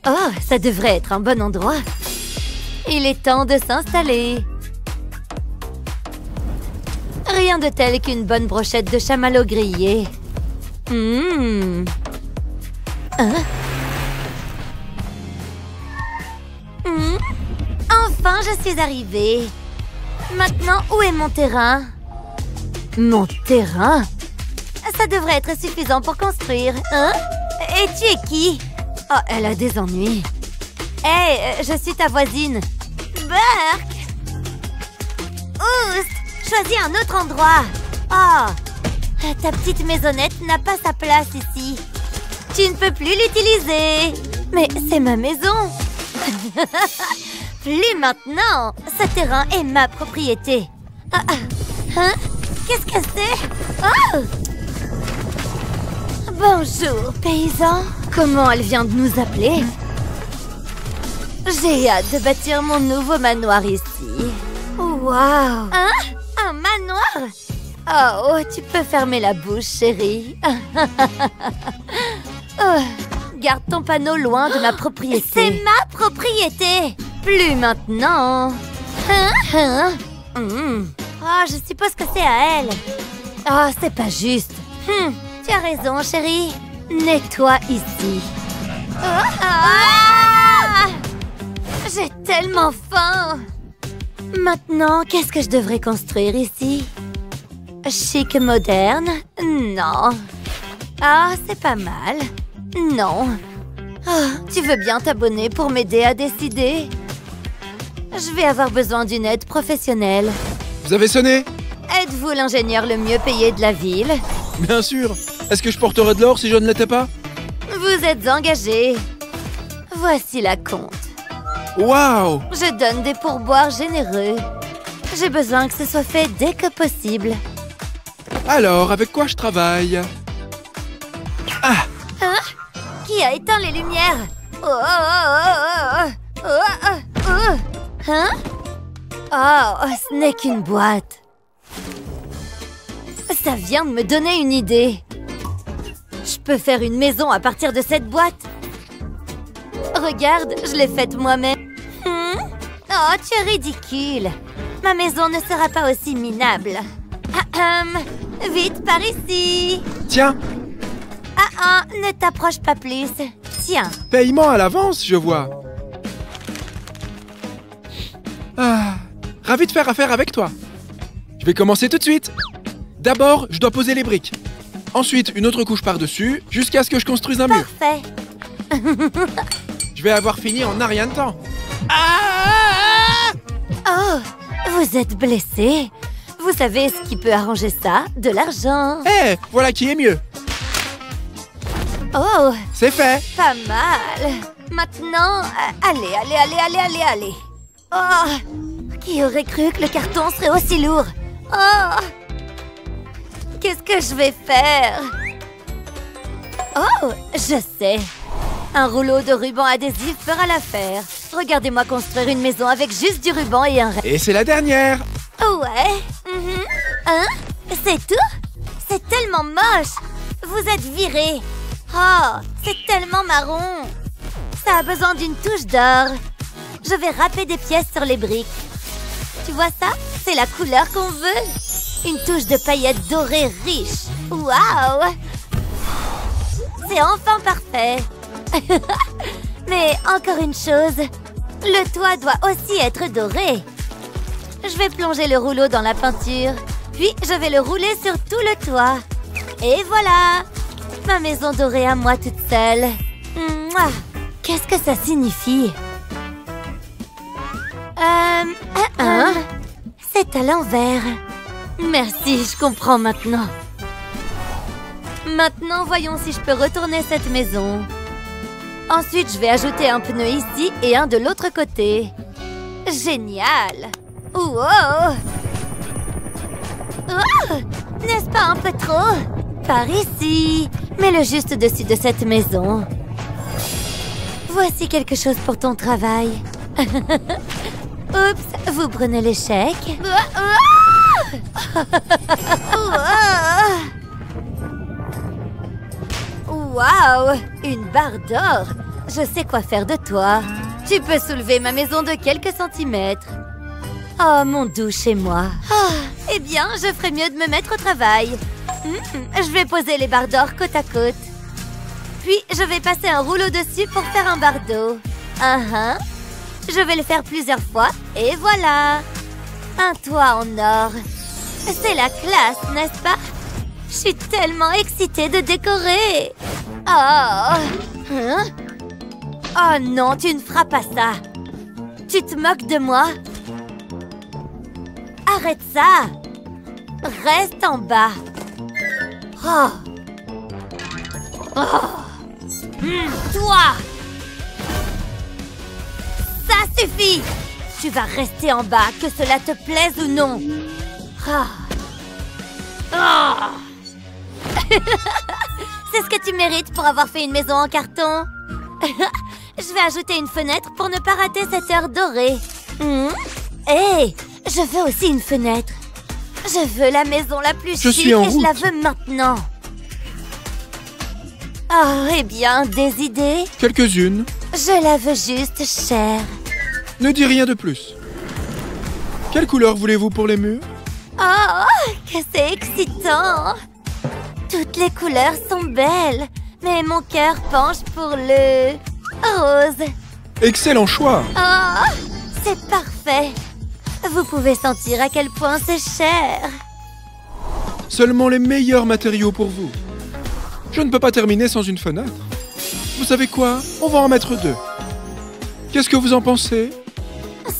Oh, ça devrait être un bon endroit. Il est temps de s'installer. Rien de tel qu'une bonne brochette de chamallow grillé. Hein? Enfin, je suis arrivée. Maintenant, où est mon terrain? Mon terrain? Ça devrait être suffisant pour construire, hein? Et tu es qui? Oh, elle a des ennuis. Hey, je suis ta voisine. Burke! Oust! Choisis un autre endroit. Oh! Ta petite maisonnette n'a pas sa place ici. Tu ne peux plus l'utiliser. Mais c'est ma maison. Plus maintenant. Ce terrain est ma propriété. Hein? Qu'est-ce que c'est? Oh! Bonjour, paysan. Comment elle vient de nous appeler? J'ai hâte de bâtir mon nouveau manoir ici. Wow! Hein? Un manoir? Oh, tu peux fermer la bouche, chérie. Oh, garde ton panneau loin de ma propriété. C'est ma propriété! Plus maintenant. Oh, je suppose que c'est à elle. Oh, c'est pas juste. Tu as raison, chérie. Nettoie ici. J'ai tellement faim. Maintenant, qu'est-ce que je devrais construire ici? Chic moderne? Non. Ah, c'est pas mal. Non. Oh, tu veux bien t'abonner pour m'aider à décider? Je vais avoir besoin d'une aide professionnelle. Vous avez sonné? Êtes-vous l'ingénieur le mieux payé de la ville? Bien sûr. Est-ce que je porterais de l'or si je ne l'étais pas? Vous êtes engagé. Voici la compte. Waouh! Je donne des pourboires généreux. J'ai besoin que ce soit fait dès que possible. Alors, avec quoi je travaille? Ah! Hein? Qui a éteint les lumières? Hein? Oh, ce n'est qu'une boîte. Ça vient de me donner une idée. Je peux faire une maison à partir de cette boîte. Regarde, je l'ai faite moi-même. Oh, tu es ridicule. Ma maison ne sera pas aussi minable. Vite, par ici. Tiens! Ne t'approche pas plus. Tiens. Paiement à l'avance, je vois. Ah, ravi de faire affaire avec toi. Je vais commencer tout de suite. D'abord, je dois poser les briques. Ensuite, une autre couche par-dessus, jusqu'à ce que je construise un mur. Parfait. Je vais avoir fini en un rien de temps. Oh, vous êtes blessé. Vous savez ce qui peut arranger ça? De l'argent. Hé, voilà qui est mieux. Oh, c'est fait. Pas mal. Maintenant, allez. Oh, qui aurait cru que le carton serait aussi lourd? Oh, qu'est-ce que je vais faire? Oh, je sais. Un rouleau de ruban adhésif fera l'affaire. Regardez-moi construire une maison avec juste du ruban et un reste. Et c'est la dernière. Ouais. Hein? C'est tout? C'est tellement moche. Vous êtes viré. Oh, c'est tellement marron. Ça a besoin d'une touche d'or. Je vais râper des pièces sur les briques. Tu vois ça? C'est la couleur qu'on veut. Une touche de paillettes dorées riches. Waouh! C'est enfin parfait. Mais encore une chose, le toit doit aussi être doré. Je vais plonger le rouleau dans la peinture, puis je vais le rouler sur tout le toit. Et voilà! Ma maison dorée à moi toute seule. Qu'est-ce que ça signifie? C'est à l'envers. Merci, je comprends maintenant. Maintenant, voyons si je peux retourner cette maison. Ensuite, je vais ajouter un pneu ici et un de l'autre côté. Génial! Wow! Oh! N'est-ce pas un peu trop? Par ici. Mets-le juste dessus de cette maison. Voici quelque chose pour ton travail. Oups, vous prenez l'échec. Waouh! Une barre d'or! je sais quoi faire de toi. Tu peux soulever ma maison de quelques centimètres. Oh, mon doux chez moi. Eh bien, je ferais mieux de me mettre au travail. Je vais poser les barres d'or côte à côte. Puis, je vais passer un rouleau dessus pour faire un bardeau. Je vais le faire plusieurs fois, et voilà. Un toit en or. C'est la classe, n'est-ce pas? Je suis tellement excitée de décorer. Oh non, tu ne feras pas ça. Tu te moques de moi? Arrête ça. Reste en bas. Toi! Ça suffit! Tu vas rester en bas, que cela te plaise ou non. C'est ce que tu mérites pour avoir fait une maison en carton. Je vais ajouter une fenêtre pour ne pas rater cette heure dorée. Hey, je veux aussi une fenêtre. Je veux la maison la plus chic et je la veux maintenant. Eh bien, des idées? Quelques-unes. Je la veux juste chère. Ne dis rien de plus. Quelle couleur voulez-vous pour les murs? Que c'est excitant! Toutes les couleurs sont belles, mais mon cœur penche pour le rose. Excellent choix! C'est parfait. Vous pouvez sentir à quel point c'est cher. Seulement les meilleurs matériaux pour vous. Je ne peux pas terminer sans une fenêtre. Vous savez quoi? On va en mettre 2. Qu'est-ce que vous en pensez?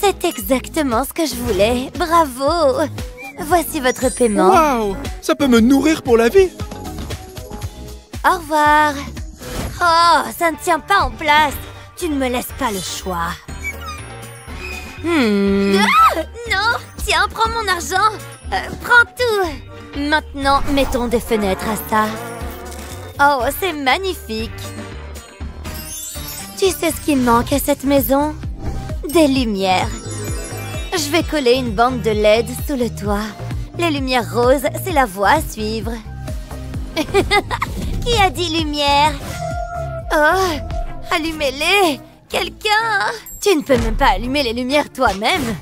C'est exactement ce que je voulais. Bravo! Voici votre paiement. Waouh! Ça peut me nourrir pour la vie. Au revoir. Ça ne tient pas en place. Tu ne me laisses pas le choix. Non! Tiens, prends mon argent. Prends tout. Maintenant, mettons des fenêtres à ça. C'est magnifique. Tu sais ce qui manque à cette maison? Des lumières. Je vais coller une bande de LED sous le toit. Les lumières roses, c'est la voie à suivre. Qui a dit lumière? Allumez-les! Quelqu'un! Tu ne peux même pas allumer les lumières toi-même.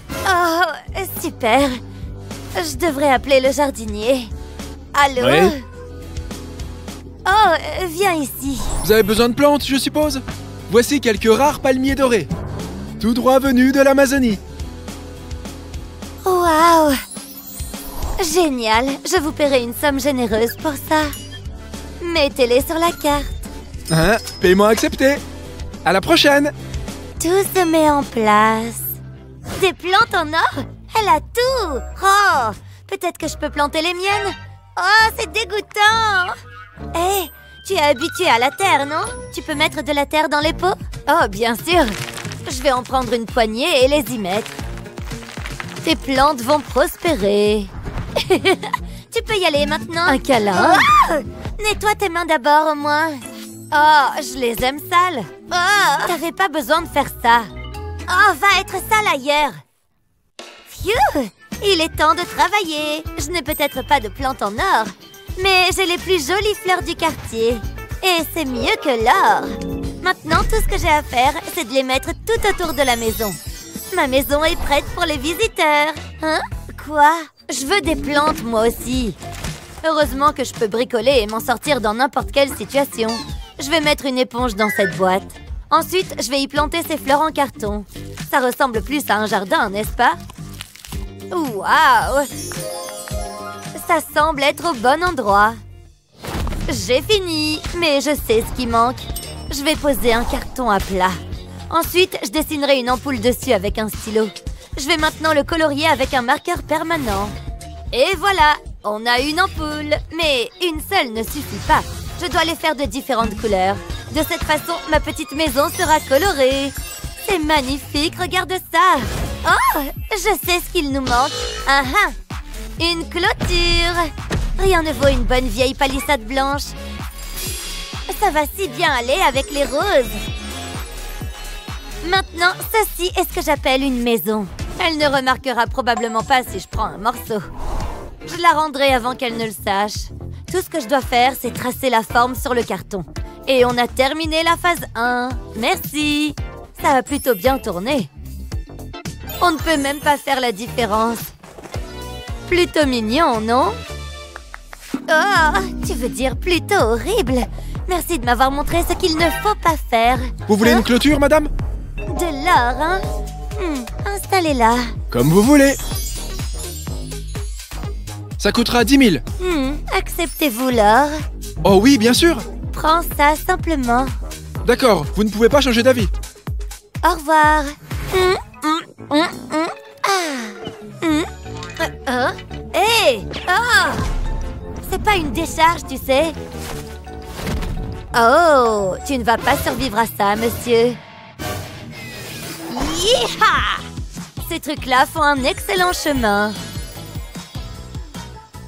Super. Je devrais appeler le jardinier. Allô? Oui? Viens ici. Vous avez besoin de plantes, je suppose? Voici quelques rares palmiers dorés. Tout droit venus de l'Amazonie. Waouh! Génial. Je vous paierai une somme généreuse pour ça. Mettez-les sur la carte. Paiement accepté. À la prochaine. Tout se met en place. Des plantes en or? Elle a tout. Peut-être que je peux planter les miennes. C'est dégoûtant. Hé, tu es habitué à la terre, non? Tu peux mettre de la terre dans les pots? Bien sûr. Je vais en prendre une poignée et les y mettre. Tes plantes vont prospérer. Tu peux y aller maintenant. Un câlin. Nettoie tes mains d'abord au moins. Je les aime sales. T'avais pas besoin de faire ça. Va être sale ailleurs. Phew, il est temps de travailler. Je n'ai peut-être pas de plantes en or, mais j'ai les plus jolies fleurs du quartier. Et c'est mieux que l'or. Maintenant, tout ce que j'ai à faire, c'est de les mettre tout autour de la maison. Ma maison est prête pour les visiteurs. Quoi? Je veux des plantes, moi aussi. Heureusement que je peux bricoler et m'en sortir dans n'importe quelle situation. Je vais mettre une éponge dans cette boîte. Ensuite, je vais y planter ces fleurs en carton. Ça ressemble plus à un jardin, n'est-ce pas? Waouh! Ça semble être au bon endroit. J'ai fini, mais je sais ce qui manque. Je vais poser un carton à plat. Ensuite, je dessinerai une ampoule dessus avec un stylo. Je vais maintenant le colorier avec un marqueur permanent. Et voilà, on a une ampoule. Mais une seule ne suffit pas. Je dois les faire de différentes couleurs. De cette façon, ma petite maison sera colorée. C'est magnifique, regarde ça. Je sais ce qu'il nous manque. Une clôture. Rien ne vaut une bonne vieille palissade blanche. Ça va si bien aller avec les roses. Maintenant, ceci est ce que j'appelle une maison. Elle ne remarquera probablement pas si je prends un morceau. Je la rendrai avant qu'elle ne le sache. Tout ce que je dois faire, c'est tracer la forme sur le carton. Et on a terminé la phase 1. Merci. Ça a plutôt bien tourné. On ne peut même pas faire la différence. Plutôt mignon, non? Oh, tu veux dire plutôt horrible. Merci de m'avoir montré ce qu'il ne faut pas faire. Vous voulez une clôture, madame? De l'or, hein? Installez-la. Comme vous voulez. Ça coûtera 10 000. Acceptez-vous l'or? Oh oui, bien sûr. Prends ça simplement. D'accord, vous ne pouvez pas changer d'avis. Au revoir. Hé! C'est pas une décharge, tu sais. Oh, tu ne vas pas survivre à ça, monsieur. Yeeha! Ces trucs-là font un excellent chemin.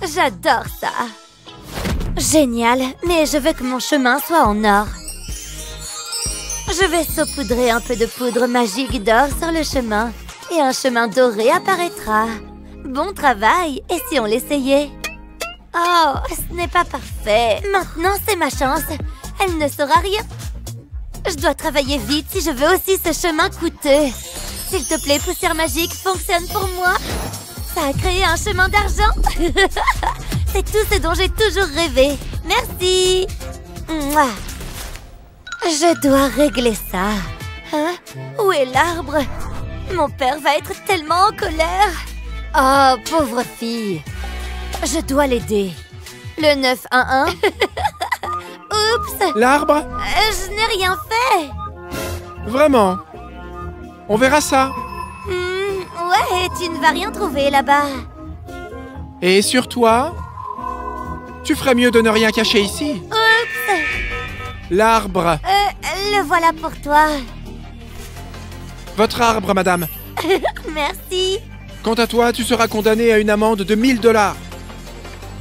J'adore ça. Génial, mais je veux que mon chemin soit en or. Je vais saupoudrer un peu de poudre magique d'or sur le chemin et un chemin doré apparaîtra. Bon travail, et si on l'essayait? Oh, ce n'est pas parfait. Maintenant, c'est ma chance. Elle ne saura rien. Je dois travailler vite si je veux aussi ce chemin coûteux. S'il te plaît, poussière magique, fonctionne pour moi. Ça a créé un chemin d'argent. C'est tout ce dont j'ai toujours rêvé. Merci. Mouah. Je dois régler ça. Hein? Où est l'arbre? Mon père va être tellement en colère. Oh, pauvre fille. Je dois l'aider. Le 911. Oups. L'arbre? Je n'ai rien fait. Vraiment? On verra ça. Ouais, tu ne vas rien trouver là-bas. Et sur toi? Tu ferais mieux de ne rien cacher ici. Oups. L'arbre. Le voilà pour toi. Votre arbre, madame. Merci. Quant à toi, tu seras condamné à une amende de 1000 $.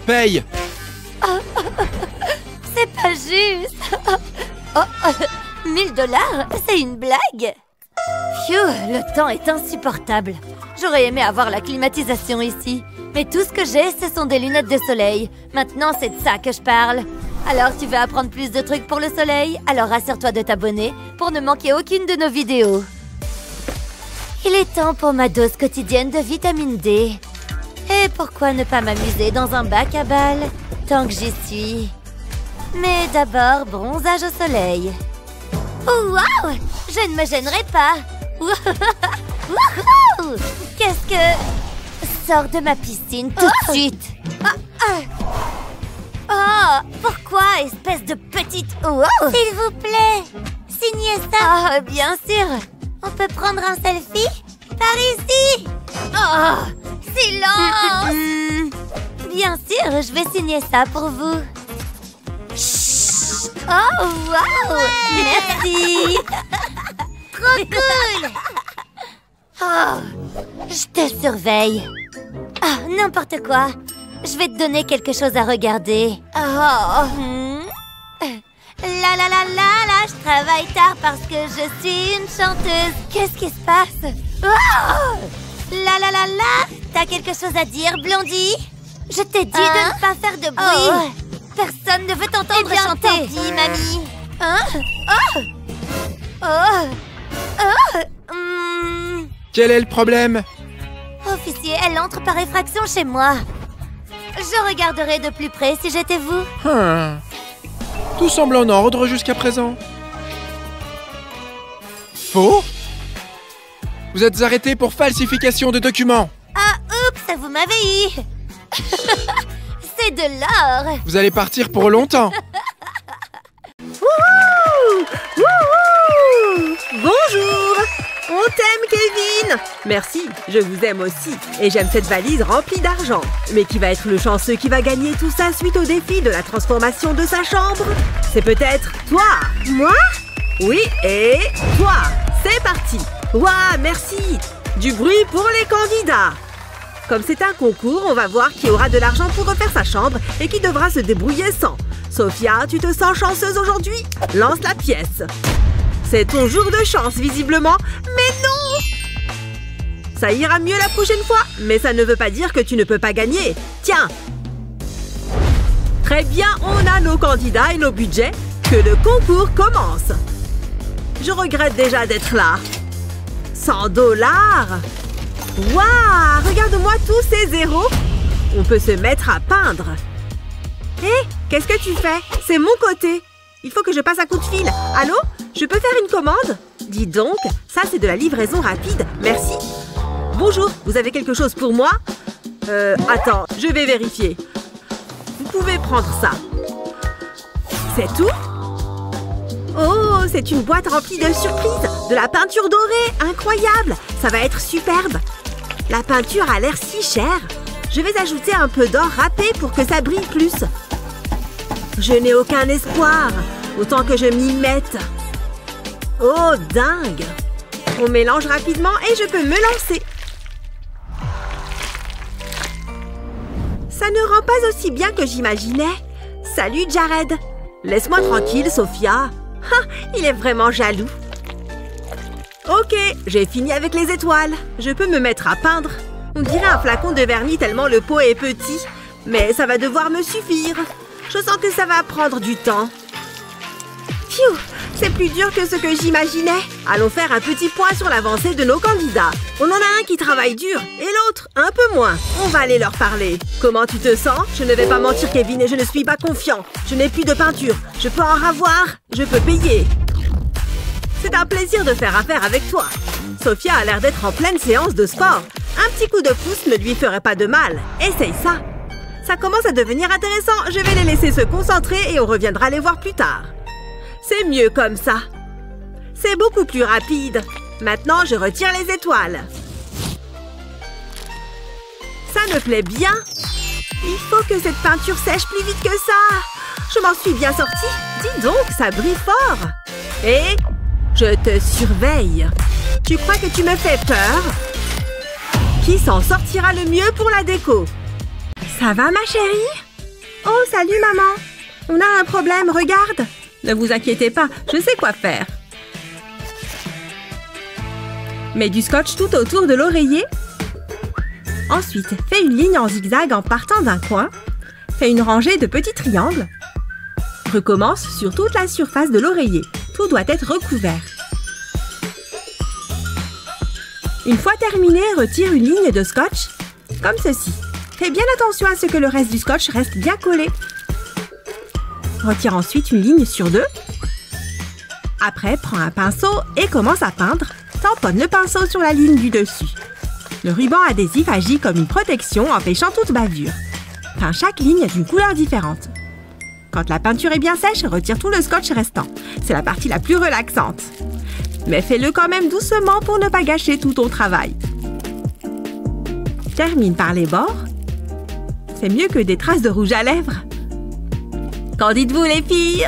Paye. C'est pas juste. 1000 $, c'est une blague. Phew, le temps est insupportable. J'aurais aimé avoir la climatisation ici. Mais tout ce que j'ai, ce sont des lunettes de soleil. Maintenant, c'est de ça que je parle. Alors, tu veux apprendre plus de trucs pour le soleil? Alors, assure-toi de t'abonner pour ne manquer aucune de nos vidéos. Il est temps pour ma dose quotidienne de vitamine D. Et pourquoi ne pas m'amuser dans un bac à balles tant que j'y suis? Mais d'abord, bronzage au soleil. Waouh! Je ne me gênerai pas. Wouhou! Qu'est-ce que... Sors de ma piscine tout de suite. Oh, pourquoi, espèce de petite... S'il vous plaît, signez ça. Oh, bien sûr. On peut prendre un selfie? Par ici. Oh, silence. Bien sûr, je vais signer ça pour vous. Chut. Oh, wow. Merci. Trop cool. Oh, je te surveille. Ah, n'importe quoi. Je vais te donner quelque chose à regarder. Oh. La, je travaille tard parce que je suis une chanteuse. Qu'est-ce qui se passe? Oh. La, t'as quelque chose à dire, Blondie? Je t'ai dit de ne pas faire de bruit. Personne ne veut t'entendre chanter. Tant pis, mamie. Quel est le problème? Officier, elle entre par effraction chez moi. Je regarderai de plus près si j'étais vous. Tout semble en ordre jusqu'à présent. Faux? Vous êtes arrêté pour falsification de documents. Ah, oups, vous m'avez eu. C'est de l'or. Vous allez partir pour longtemps. Wouhou! Wouhou! Bonjour! On t'aime, Kevin! Merci, je vous aime aussi. Et j'aime cette valise remplie d'argent. Mais qui va être le chanceux qui va gagner tout ça suite au défi de la transformation de sa chambre? C'est peut-être toi! Moi? Oui, et toi! C'est parti! Ouah, merci! Du bruit pour les candidats! Comme c'est un concours, on va voir qui aura de l'argent pour refaire sa chambre et qui devra se débrouiller sans. Sophia, tu te sens chanceuse aujourd'hui? Lance la pièce! C'est ton jour de chance, visiblement. Mais non! Ça ira mieux la prochaine fois, mais ça ne veut pas dire que tu ne peux pas gagner. Tiens! Très bien, on a nos candidats et nos budgets. Que le concours commence. Je regrette déjà d'être là. 100 $. Waouh! Regarde-moi tous ces zéros. On peut se mettre à peindre. Hé, qu'est-ce que tu fais? C'est mon côté. Il faut que je passe un coup de fil. Allô? Je peux faire une commande? Dis donc, ça c'est de la livraison rapide. Merci. Bonjour, vous avez quelque chose pour moi? Attends, je vais vérifier. Vous pouvez prendre ça. C'est tout? Oh, c'est une boîte remplie de surprises. De la peinture dorée, incroyable. Ça va être superbe. La peinture a l'air si chère. Je vais ajouter un peu d'or râpé pour que ça brille plus. Je n'ai aucun espoir. Autant que je m'y mette. Oh, dingue. On mélange rapidement et je peux me lancer. Ça ne rend pas aussi bien que j'imaginais. Salut, Jared. Laisse-moi tranquille, Sophia. Ah, il est vraiment jaloux. Ok, j'ai fini avec les étoiles. Je peux me mettre à peindre. On dirait un flacon de vernis tellement le pot est petit. Mais ça va devoir me suffire. Je sens que ça va prendre du temps. Pfiou, c'est plus dur que ce que j'imaginais. Allons faire un petit point sur l'avancée de nos candidats. On en a un qui travaille dur et l'autre un peu moins. On va aller leur parler. Comment tu te sens? Je ne vais pas mentir, Kevin, et je ne suis pas confiant. Je n'ai plus de peinture. Je peux en avoir. Je peux payer. C'est un plaisir de faire affaire avec toi. Sophia a l'air d'être en pleine séance de sport. Un petit coup de pouce ne lui ferait pas de mal. Essaye ça. Ça commence à devenir intéressant. Je vais les laisser se concentrer et on reviendra les voir plus tard. C'est mieux comme ça. C'est beaucoup plus rapide. Maintenant, je retire les étoiles. Ça me plaît bien. Il faut que cette peinture sèche plus vite que ça. Je m'en suis bien sortie. Dis donc, ça brille fort. Et je te surveille. Tu crois que tu me fais peur? Qui s'en sortira le mieux pour la déco? Ça va, ma chérie? Oh, salut, maman. On a un problème, regarde. Ne vous inquiétez pas, je sais quoi faire. Mets du scotch tout autour de l'oreiller. Ensuite, fais une ligne en zigzag en partant d'un coin. Fais une rangée de petits triangles. Recommence sur toute la surface de l'oreiller. Tout doit être recouvert. Une fois terminé, retire une ligne de scotch, comme ceci. Fais bien attention à ce que le reste du scotch reste bien collé. Retire ensuite une ligne sur deux. Après, prends un pinceau et commence à peindre. Tamponne le pinceau sur la ligne du dessus. Le ruban adhésif agit comme une protection empêchant toute bavure. Peins chaque ligne d'une couleur différente. Quand la peinture est bien sèche, retire tout le scotch restant. C'est la partie la plus relaxante. Mais fais-le quand même doucement pour ne pas gâcher tout ton travail. Termine par les bords. C'est mieux que des traces de rouge à lèvres. Qu'en dites-vous, les filles?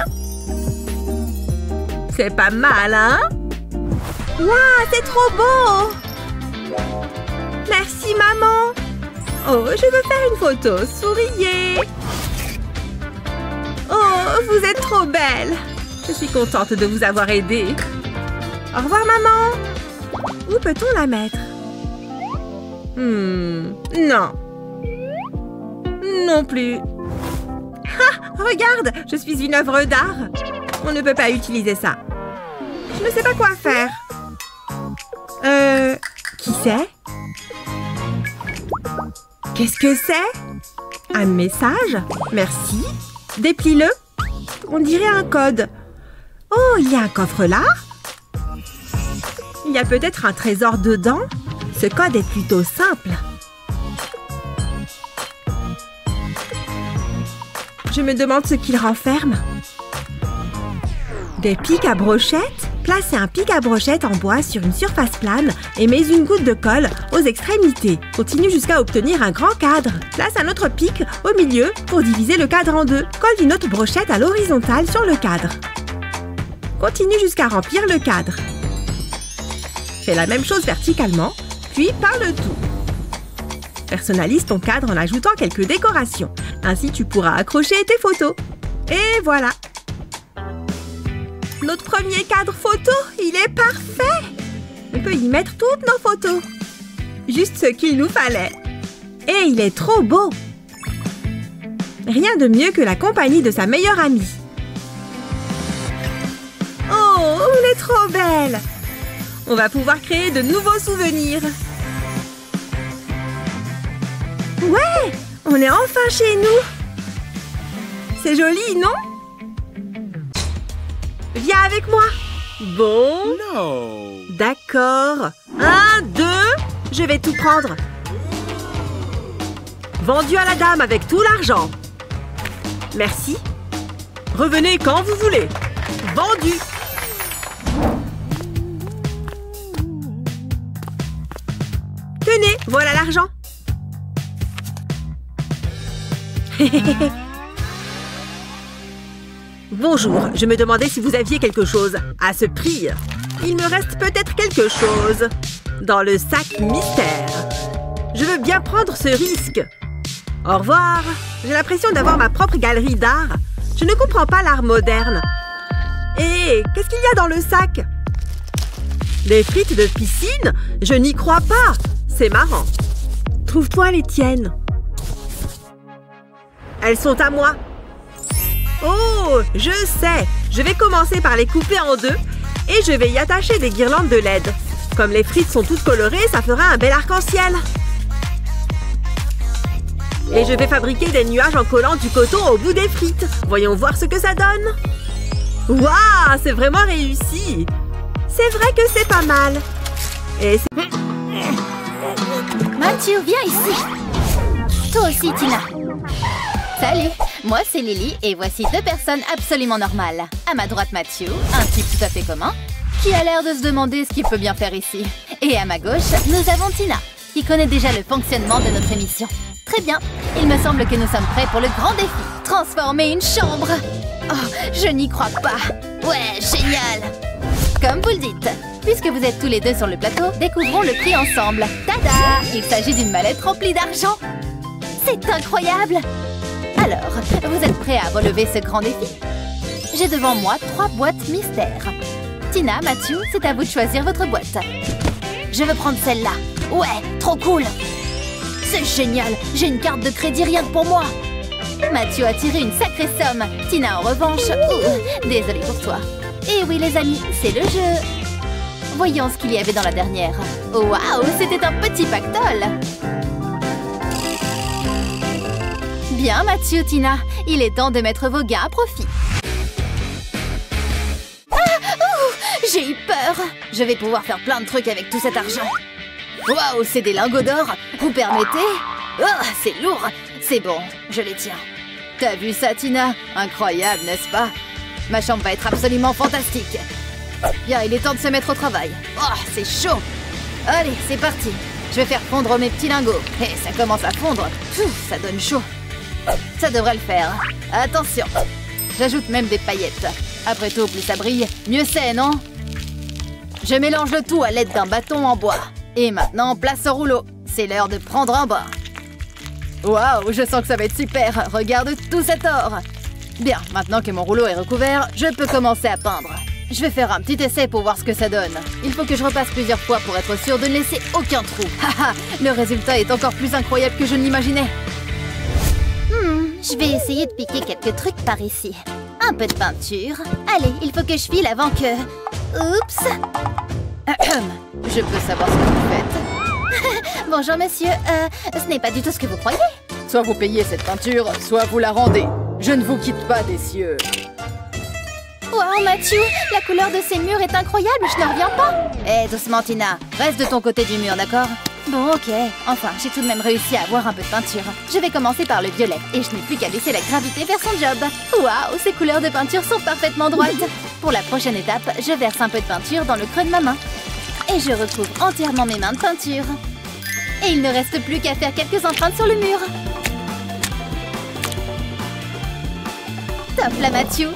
C'est pas mal, hein? Waouh, c'est trop beau! Merci, maman! Oh, je veux faire une photo. Souriez! Oh, vous êtes trop belle! Je suis contente de vous avoir aidé. Au revoir, maman! Où peut-on la mettre? Non. Non plus. Ah! Regarde! Je suis une œuvre d'art! On ne peut pas utiliser ça. Je ne sais pas quoi faire. Qui c'est? Qu'est-ce que c'est? Un message? Merci. Déplie-le. On dirait un code. Oh, il y a un coffre là? Il y a peut-être un trésor dedans? Ce code est plutôt simple. Je me demande ce qu'il renferme. Des pics à brochettes? Placez un pic à brochettes en bois sur une surface plane et mets une goutte de colle aux extrémités. Continue jusqu'à obtenir un grand cadre. Place un autre pic au milieu pour diviser le cadre en deux. Colle une autre brochette à l'horizontale sur le cadre. Continue jusqu'à remplir le cadre. Fais la même chose verticalement, puis peins le tout. Personnalise ton cadre en ajoutant quelques décorations. Ainsi, tu pourras accrocher tes photos. Et voilà! Notre premier cadre photo, il est parfait! On peut y mettre toutes nos photos. Juste ce qu'il nous fallait. Et il est trop beau! Rien de mieux que la compagnie de sa meilleure amie. trop belle! On va pouvoir créer de nouveaux souvenirs. Ouais! On est enfin chez nous! C'est joli, non? Viens avec moi! Bon... Non. D'accord. 1, 2... Je vais tout prendre. Vendu à la dame avec tout l'argent. Merci. Revenez quand vous voulez. Vendu. Tenez, voilà l'argent. Bonjour, je me demandais si vous aviez quelque chose. À ce prix, il me reste peut-être quelque chose. Dans le sac mystère. Je veux bien prendre ce risque. Au revoir. J'ai l'impression d'avoir ma propre galerie d'art. Je ne comprends pas l'art moderne. Et qu'est-ce qu'il y a dans le sac? Des frites de piscine? Je n'y crois pas. C'est marrant. Trouve-toi les tiennes. Elles sont à moi. Oh, je sais. Je vais commencer par les couper en deux et je vais y attacher des guirlandes de LED. Comme les frites sont toutes colorées, ça fera un bel arc-en-ciel. Et je vais fabriquer des nuages en collant du coton au bout des frites. Voyons voir ce que ça donne. Waouh, c'est vraiment réussi. C'est vrai que c'est pas mal. Et Mathieu, viens ici. Toi aussi, Tina. Salut, moi c'est Lily et voici deux personnes absolument normales. À ma droite Mathieu, un type tout à fait commun, qui a l'air de se demander ce qu'il peut bien faire ici. Et à ma gauche, nous avons Tina, qui connaît déjà le fonctionnement de notre émission. Très bien, il me semble que nous sommes prêts pour le grand défi. Transformer une chambre. Oh, je n'y crois pas. Ouais, génial. Comme vous le dites, puisque vous êtes tous les deux sur le plateau, découvrons le prix ensemble. Tada! Il s'agit d'une mallette remplie d'argent. C'est incroyable! Alors, vous êtes prêts à relever ce grand défi? J'ai devant moi 3 boîtes mystères. Tina, Mathieu, c'est à vous de choisir votre boîte. Je veux prendre celle-là. Ouais, trop cool! C'est génial! J'ai une carte de crédit rien que pour moi! Mathieu a tiré une sacrée somme. Tina, en revanche... désolée pour toi. Et oui, les amis, c'est le jeu. Voyons ce qu'il y avait dans la dernière. Waouh, c'était un petit pactole! Bien, Mathieu, Tina, il est temps de mettre vos gains à profit. J'ai eu peur. Je vais pouvoir faire plein de trucs avec tout cet argent. Waouh, c'est des lingots d'or. Vous permettez? Oh, c'est lourd. C'est bon, je les tiens. T'as vu ça, Tina? Incroyable, n'est-ce pas? Ma chambre va être absolument fantastique. Bien, il est temps de se mettre au travail. Oh, c'est chaud. Allez, c'est parti. Je vais faire fondre mes petits lingots. Et ça commence à fondre. Pfff, ça donne chaud. Ça devrait le faire. Attention. J'ajoute même des paillettes. Après tout, plus ça brille, mieux c'est, non? Je mélange le tout à l'aide d'un bâton en bois. Et maintenant, place au rouleau. C'est l'heure de prendre un bain. Waouh, je sens que ça va être super. Regarde tout cet or. Bien, maintenant que mon rouleau est recouvert, je peux commencer à peindre. Je vais faire un petit essai pour voir ce que ça donne. Il faut que je repasse plusieurs fois pour être sûre de ne laisser aucun trou. Haha, le résultat est encore plus incroyable que je ne l'imaginais. Je vais essayer de piquer quelques trucs par ici. Un peu de peinture. Allez, il faut que je file avant que... Oups. Je peux savoir ce que vous faites? Bonjour, monsieur. Ce n'est pas du tout ce que vous croyez. Soit vous payez cette peinture, soit vous la rendez. Je ne vous quitte pas des cieux. Wow, Mathieu, la couleur de ces murs est incroyable, je n'en reviens pas. Doucement, Tina. Reste de ton côté du mur, d'accord? Bon, ok. Enfin, j'ai tout de même réussi à avoir un peu de peinture. Je vais commencer par le violet et je n'ai plus qu'à laisser la gravité faire son job. Waouh, ces couleurs de peinture sont parfaitement droites. Pour la prochaine étape, je verse un peu de peinture dans le creux de ma main. Et je recouvre entièrement mes mains de peinture. Et il ne reste plus qu'à faire quelques empreintes sur le mur. Top là, Mathieu.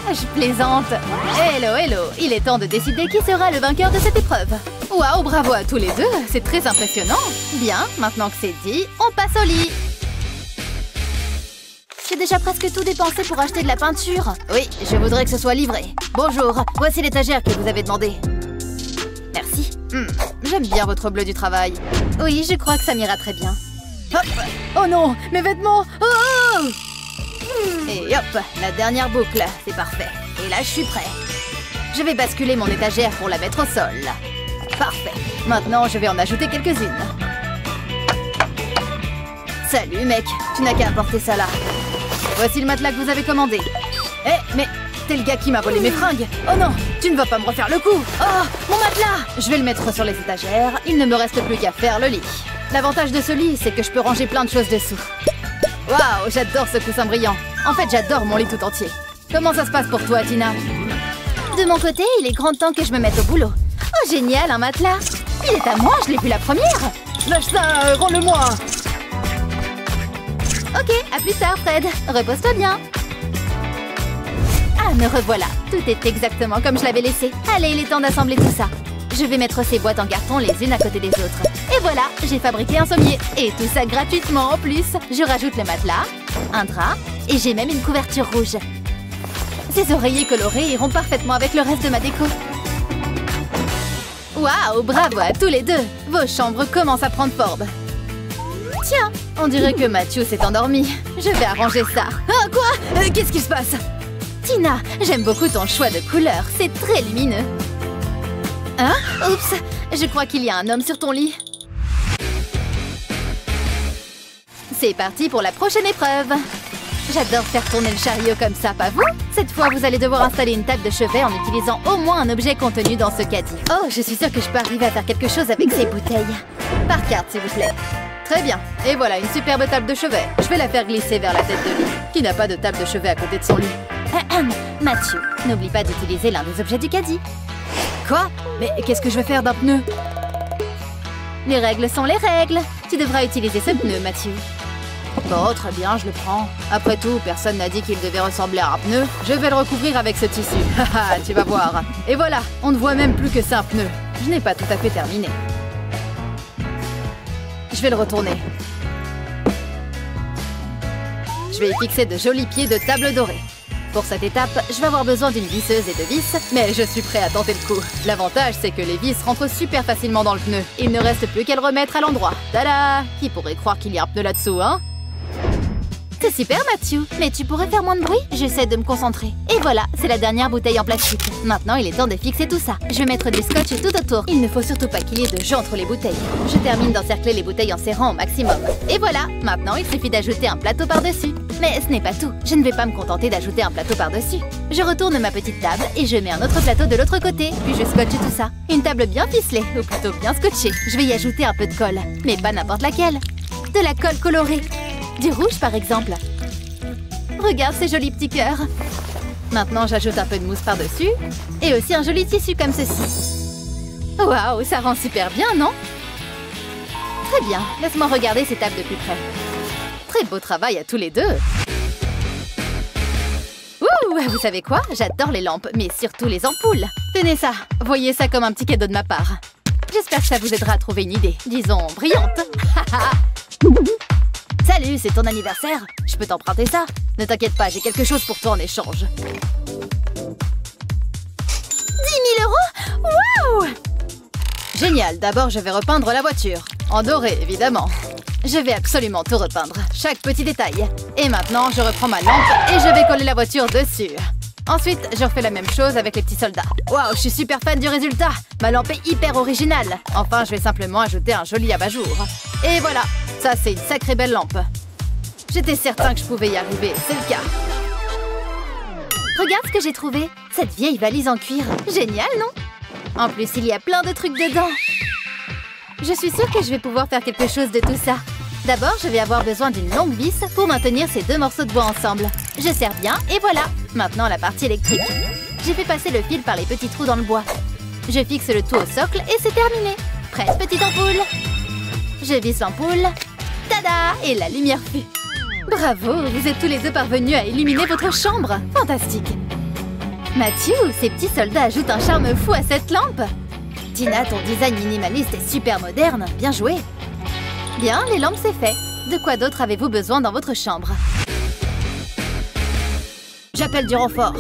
Je plaisante. Hello, hello. Il est temps de décider qui sera le vainqueur de cette épreuve. Waouh, bravo à tous les deux. C'est très impressionnant. Bien, maintenant que c'est dit, on passe au lit. J'ai déjà presque tout dépensé pour acheter de la peinture. Oui, je voudrais que ce soit livré. Bonjour, voici l'étagère que vous avez demandé. Merci. J'aime bien votre bleu du travail. Oui, je crois que ça m'ira très bien. Hop. Oh non, mes vêtements. Oh. Et hop, la dernière boucle. C'est parfait. Et là, je suis prêt. Je vais basculer mon étagère pour la mettre au sol. Parfait. Maintenant, je vais en ajouter quelques-unes. Salut, mec. Tu n'as qu'à apporter ça là. Voici le matelas que vous avez commandé. Eh, mais t'es le gars qui m'a volé mes fringues. Oh non, tu ne vas pas me refaire le coup. Oh, mon matelas. Je vais le mettre sur les étagères. Il ne me reste plus qu'à faire le lit. L'avantage de ce lit, c'est que je peux ranger plein de choses dessous. Waouh, j'adore ce coussin brillant. En fait, j'adore mon lit tout entier. Comment ça se passe pour toi, Tina? De mon côté, il est grand temps que je me mette au boulot. Oh, génial, un matelas. Il est à moi, je l'ai vu la première. Lâche ça, rends-le-moi. Ok, à plus tard, Fred. Repose-toi bien. Ah, me revoilà. Tout est exactement comme je l'avais laissé. Allez, il est temps d'assembler tout ça. Je vais mettre ces boîtes en carton les unes à côté des autres. Et voilà, j'ai fabriqué un sommier. Et tout ça gratuitement en plus. Je rajoute le matelas, un drap, et j'ai même une couverture rouge. Ces oreillers colorés iront parfaitement avec le reste de ma déco. Waouh, bravo à tous les deux. Vos chambres commencent à prendre forme. Tiens, on dirait que Matthew s'est endormi. Je vais arranger ça. Ah, quoi? Qu'est-ce qui se passe? Tina, j'aime beaucoup ton choix de couleur. C'est très lumineux. Hein? Oups, je crois qu'il y a un homme sur ton lit. C'est parti pour la prochaine épreuve. J'adore faire tourner le chariot comme ça, pas vous? Cette fois, vous allez devoir installer une table de chevet en utilisant au moins un objet contenu dans ce caddie. Oh, je suis sûre que je peux arriver à faire quelque chose avec ces bouteilles. Par carte, s'il vous plaît. Très bien. Et voilà, une superbe table de chevet. Je vais la faire glisser vers la tête de lit. Qui n'a pas de table de chevet à côté de son lit? Mathieu, n'oublie pas d'utiliser l'un des objets du caddie. Quoi? Mais qu'est-ce que je vais faire d'un pneu? Les règles sont les règles. Tu devras utiliser ce pneu, Mathieu. Bon, très bien, je le prends. Après tout, personne n'a dit qu'il devait ressembler à un pneu. Je vais le recouvrir avec ce tissu. Haha, tu vas voir. Et voilà, on ne voit même plus que c'est un pneu. Je n'ai pas tout à fait terminé. Je vais le retourner. Je vais y fixer de jolis pieds de table dorée. Pour cette étape, je vais avoir besoin d'une visseuse et de vis, mais je suis prêt à tenter le coup. L'avantage, c'est que les vis rentrent super facilement dans le pneu. Il ne reste plus qu'à le remettre à l'endroit. Tada! Qui pourrait croire qu'il y a un pneu là-dessous, hein? C'est super, Mathieu. Mais tu pourrais faire moins de bruit? J'essaie de me concentrer. Et voilà, c'est la dernière bouteille en plastique. Maintenant, il est temps de fixer tout ça. Je vais mettre du scotch tout autour. Il ne faut surtout pas qu'il y ait de jeu entre les bouteilles. Je termine d'encercler les bouteilles en serrant au maximum. Et voilà, maintenant, il suffit d'ajouter un plateau par-dessus. Mais ce n'est pas tout. Je ne vais pas me contenter d'ajouter un plateau par-dessus. Je retourne ma petite table et je mets un autre plateau de l'autre côté. Puis je scotche tout ça. Une table bien ficelée, ou plutôt bien scotchée. Je vais y ajouter un peu de colle. Mais pas n'importe laquelle. De la colle colorée. Du rouge, par exemple. Regarde ces jolis petits cœurs. Maintenant, j'ajoute un peu de mousse par-dessus. Et aussi un joli tissu comme ceci. Waouh, ça rend super bien, non? Très bien, laisse-moi regarder ces tables de plus près. Très beau travail à tous les deux. Ouh, vous savez quoi? J'adore les lampes, mais surtout les ampoules. Tenez ça, voyez ça comme un petit cadeau de ma part. J'espère que ça vous aidera à trouver une idée, disons, brillante. Salut, c'est ton anniversaire. Je peux t'emprunter ça? Ne t'inquiète pas, j'ai quelque chose pour toi en échange. 10 000 €? Waouh! Génial, d'abord je vais repeindre la voiture. En doré, évidemment. Je vais absolument tout repeindre, chaque petit détail. Et maintenant, je reprends ma lampe et je vais coller la voiture dessus. Ensuite, je refais la même chose avec les petits soldats. Waouh, je suis super fan du résultat. Ma lampe est hyper originale. Enfin, je vais simplement ajouter un joli abat-jour. Et voilà, ça c'est une sacrée belle lampe. J'étais certain que je pouvais y arriver, c'est le cas. Regarde ce que j'ai trouvé. Cette vieille valise en cuir. Génial, non? En plus, il y a plein de trucs dedans. Je suis sûre que je vais pouvoir faire quelque chose de tout ça. D'abord, je vais avoir besoin d'une longue vis pour maintenir ces deux morceaux de bois ensemble. Je serre bien et voilà. Maintenant, la partie électrique. J'ai fait passer le fil par les petits trous dans le bois. Je fixe le tout au socle et c'est terminé. Prête, petite ampoule. Je visse l'ampoule. Tada! Et la lumière fut. Bravo, vous êtes tous les deux parvenus à illuminer votre chambre. Fantastique. Mathieu, ces petits soldats ajoutent un charme fou à cette lampe. Tina, ton design minimaliste est super moderne. Bien joué. Bien, les lampes, c'est fait. De quoi d'autre avez-vous besoin dans votre chambre? J'appelle du renfort.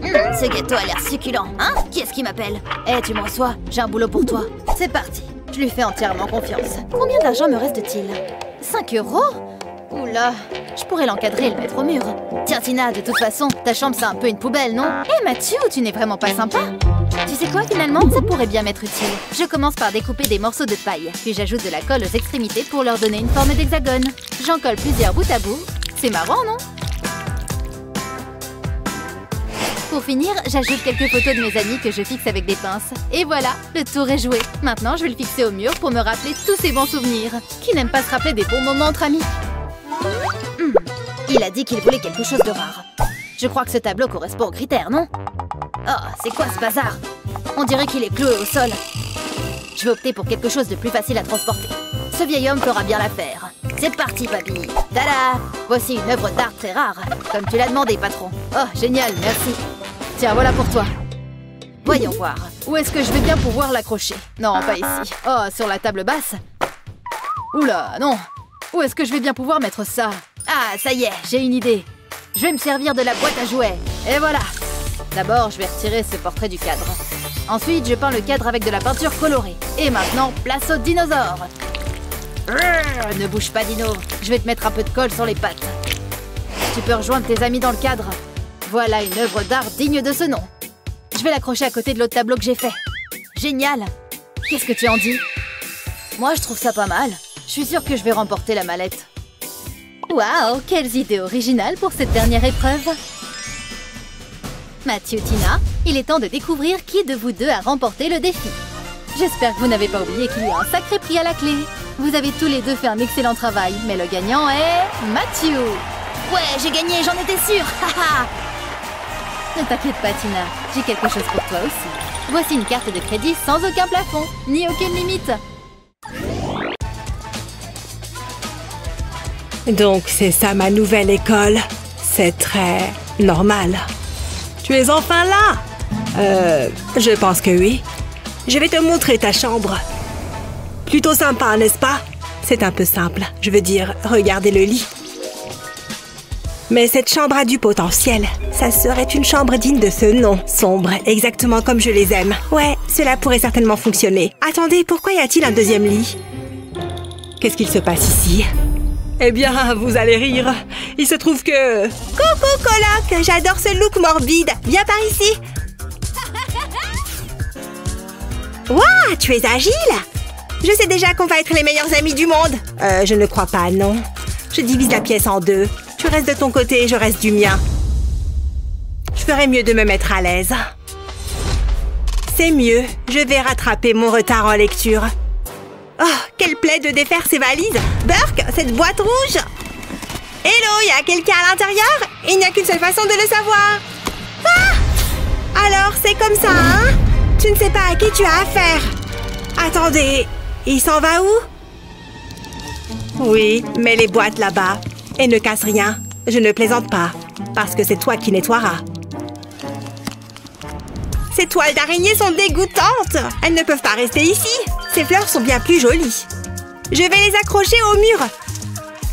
Ce gâteau a l'air succulent. Hein? Qui est-ce qui m'appelle? Eh, tu me reçois? J'ai un boulot pour toi. C'est parti. Je lui fais entièrement confiance. Combien d'argent me reste-t-il? 5 €? Oula, Je pourrais l'encadrer et le mettre au mur. Tiens Tina, de toute façon, ta chambre c'est un peu une poubelle, non? Hé Mathieu, tu n'es vraiment pas sympa. Tu sais quoi, finalement, ça pourrait bien m'être utile. Je commence par découper des morceaux de paille, puis j'ajoute de la colle aux extrémités pour leur donner une forme d'hexagone. J'en colle plusieurs bout à bout. C'est marrant, non? Pour finir, j'ajoute quelques photos de mes amis que je fixe avec des pinces. Et voilà, le tour est joué. Maintenant, je vais le fixer au mur pour me rappeler tous ces bons souvenirs. Qui n'aime pas se rappeler des bons moments entre amis? Il a dit qu'il voulait quelque chose de rare. Je crois que ce tableau correspond aux critères, non? Oh, c'est quoi ce bazar? On dirait qu'il est cloué au sol. Je vais opter pour quelque chose de plus facile à transporter. Ce vieil homme fera bien l'affaire. C'est parti, papy. Tada! Voici une œuvre d'art très rare, comme tu l'as demandé, patron. Oh, génial, merci. Tiens, voilà pour toi. Voyons voir. Où est-ce que je vais bien pouvoir l'accrocher? Non, pas ici. Oh, sur la table basse? Oula, non. Où est-ce que je vais bien pouvoir mettre ça? Ah, ça y est, j'ai une idée. Je vais me servir de la boîte à jouets. Et voilà. D'abord, je vais retirer ce portrait du cadre. Ensuite, je peins le cadre avec de la peinture colorée. Et maintenant, place aux dinosaures. Ne bouge pas, Dino. Je vais te mettre un peu de colle sur les pattes. Tu peux rejoindre tes amis dans le cadre. Voilà une œuvre d'art digne de ce nom. Je vais l'accrocher à côté de l'autre tableau que j'ai fait. Génial. Qu'est-ce que tu en dis? Moi, je trouve ça pas mal. Je suis sûre que je vais remporter la mallette. Waouh, quelles idées originales pour cette dernière épreuve. Mathieu, Tina, il est temps de découvrir qui de vous deux a remporté le défi. J'espère que vous n'avez pas oublié qu'il y a un sacré prix à la clé. Vous avez tous les deux fait un excellent travail, mais le gagnant est Mathieu. Ouais, j'ai gagné, j'en étais sûre. Ne t'inquiète pas, Tina, j'ai quelque chose pour toi aussi. Voici une carte de crédit sans aucun plafond, ni aucune limite. Donc c'est ça ma nouvelle école. C'est très normal. Tu es enfin là? Je pense que oui. Je vais te montrer ta chambre. Plutôt sympa, n'est-ce pas? C'est un peu simple. Je veux dire, regardez le lit. Mais cette chambre a du potentiel. Ça serait une chambre digne de ce nom. Sombre, exactement comme je les aime. Ouais, cela pourrait certainement fonctionner. Attendez, pourquoi y a-t-il un deuxième lit? Qu'est-ce qu'il se passe ici? Eh bien, vous allez rire. Il se trouve que... Coucou, coloc! J'adore ce look morbide. Viens par ici. Waouh, tu es agile! Je sais déjà qu'on va être les meilleurs amis du monde. Je ne crois pas, non. Je divise la pièce en deux. Tu restes de ton côté et je reste du mien. Je ferais mieux de me mettre à l'aise. C'est mieux. Je vais rattraper mon retard en lecture. Oh, quelle plaie de défaire ces valises! Burke, cette boîte rouge! Hello, y a quelqu'un à l'intérieur? Il n'y a qu'une seule façon de le savoir. Ah! Alors, c'est comme ça, hein? Tu ne sais pas à qui tu as affaire. Attendez, il s'en va où? Oui, mets les boîtes là-bas. Et ne casse rien. Je ne plaisante pas. Parce que c'est toi qui nettoieras. Ces toiles d'araignée sont dégoûtantes. Elles ne peuvent pas rester ici. Ces fleurs sont bien plus jolies. Je vais les accrocher au mur.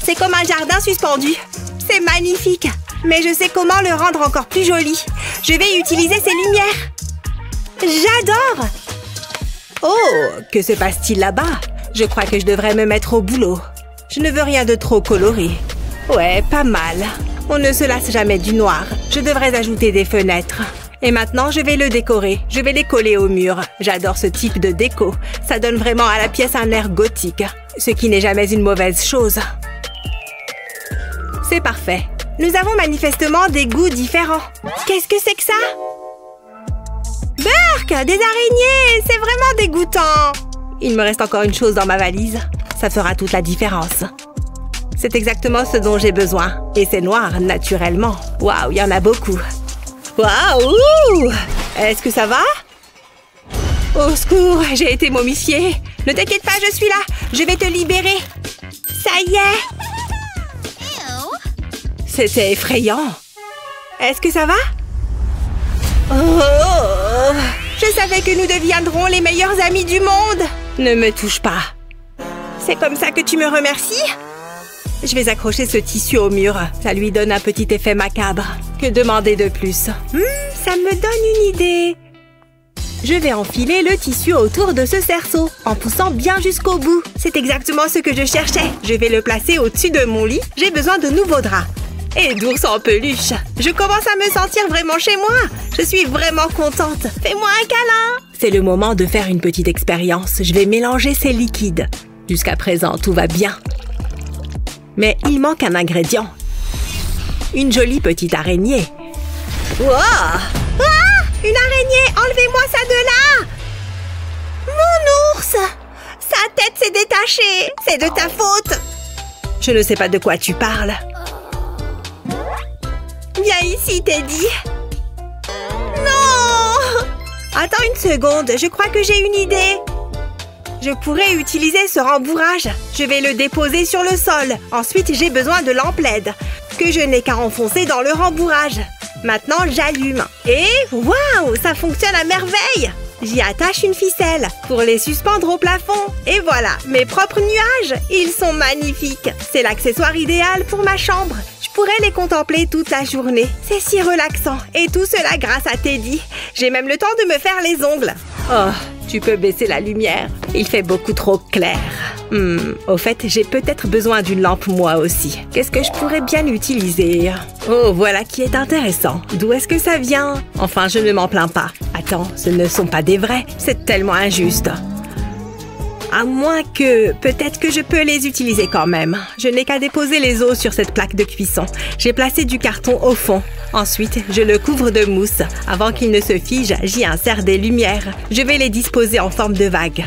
C'est comme un jardin suspendu. C'est magnifique. Mais je sais comment le rendre encore plus joli. Je vais utiliser ces lumières. J'adore! Oh, que se passe-t-il là-bas? Je crois que je devrais me mettre au boulot. Je ne veux rien de trop coloré. Ouais, pas mal. On ne se lasse jamais du noir. Je devrais ajouter des fenêtres. Et maintenant, je vais le décorer. Je vais les coller au mur. J'adore ce type de déco. Ça donne vraiment à la pièce un air gothique. Ce qui n'est jamais une mauvaise chose. C'est parfait. Nous avons manifestement des goûts différents. Qu'est-ce que c'est que ça? Burke, des araignées! C'est vraiment dégoûtant! Il me reste encore une chose dans ma valise. Ça fera toute la différence. C'est exactement ce dont j'ai besoin. Et c'est noir, naturellement. Waouh, il y en a beaucoup. Waouh! Est-ce que ça va? Au secours, j'ai été momifiée. Ne t'inquiète pas, je suis là. Je vais te libérer. Ça y est. C'était effrayant. Est-ce que ça va? Oh! Je savais que nous deviendrons les meilleurs amis du monde. Ne me touche pas. C'est comme ça que tu me remercies? Je vais accrocher ce tissu au mur. Ça lui donne un petit effet macabre. Que demander de plus? Ça me donne une idée. Je vais enfiler le tissu autour de ce cerceau, en poussant bien jusqu'au bout. C'est exactement ce que je cherchais. Je vais le placer au-dessus de mon lit. J'ai besoin de nouveaux draps. Et d'ours en peluche. Je commence à me sentir vraiment chez moi. Je suis vraiment contente. Fais-moi un câlin. C'est le moment de faire une petite expérience. Je vais mélanger ces liquides. Jusqu'à présent, tout va bien. Mais il manque un ingrédient. Une jolie petite araignée. Wow! Ah! Une araignée! Enlevez-moi ça de là! Mon ours! Sa tête s'est détachée! C'est de ta faute! Je ne sais pas de quoi tu parles. Viens ici, Teddy. Non! Attends une seconde, je crois que j'ai une idée. Je pourrais utiliser ce rembourrage. Je vais le déposer sur le sol. Ensuite, j'ai besoin de lampes LED que je n'ai qu'à enfoncer dans le rembourrage. Maintenant, j'allume. Et waouh, ça fonctionne à merveille! J'y attache une ficelle pour les suspendre au plafond. Et voilà, mes propres nuages. Ils sont magnifiques. C'est l'accessoire idéal pour ma chambre. Je pourrais les contempler toute la journée. C'est si relaxant. Et tout cela grâce à Teddy. J'ai même le temps de me faire les ongles. Oh, tu peux baisser la lumière. Il fait beaucoup trop clair. Au fait, j'ai peut-être besoin d'une lampe moi aussi. Qu'est-ce que je pourrais bien utiliser? Oh, voilà qui est intéressant. D'où est-ce que ça vient? Enfin, je ne m'en plains pas. Attends, ce ne sont pas des vrais. C'est tellement injuste. À moins que... Peut-être que je peux les utiliser quand même. Je n'ai qu'à déposer les os sur cette plaque de cuisson. J'ai placé du carton au fond. Ensuite, je le couvre de mousse. Avant qu'il ne se fige, j'y insère des lumières. Je vais les disposer en forme de vague.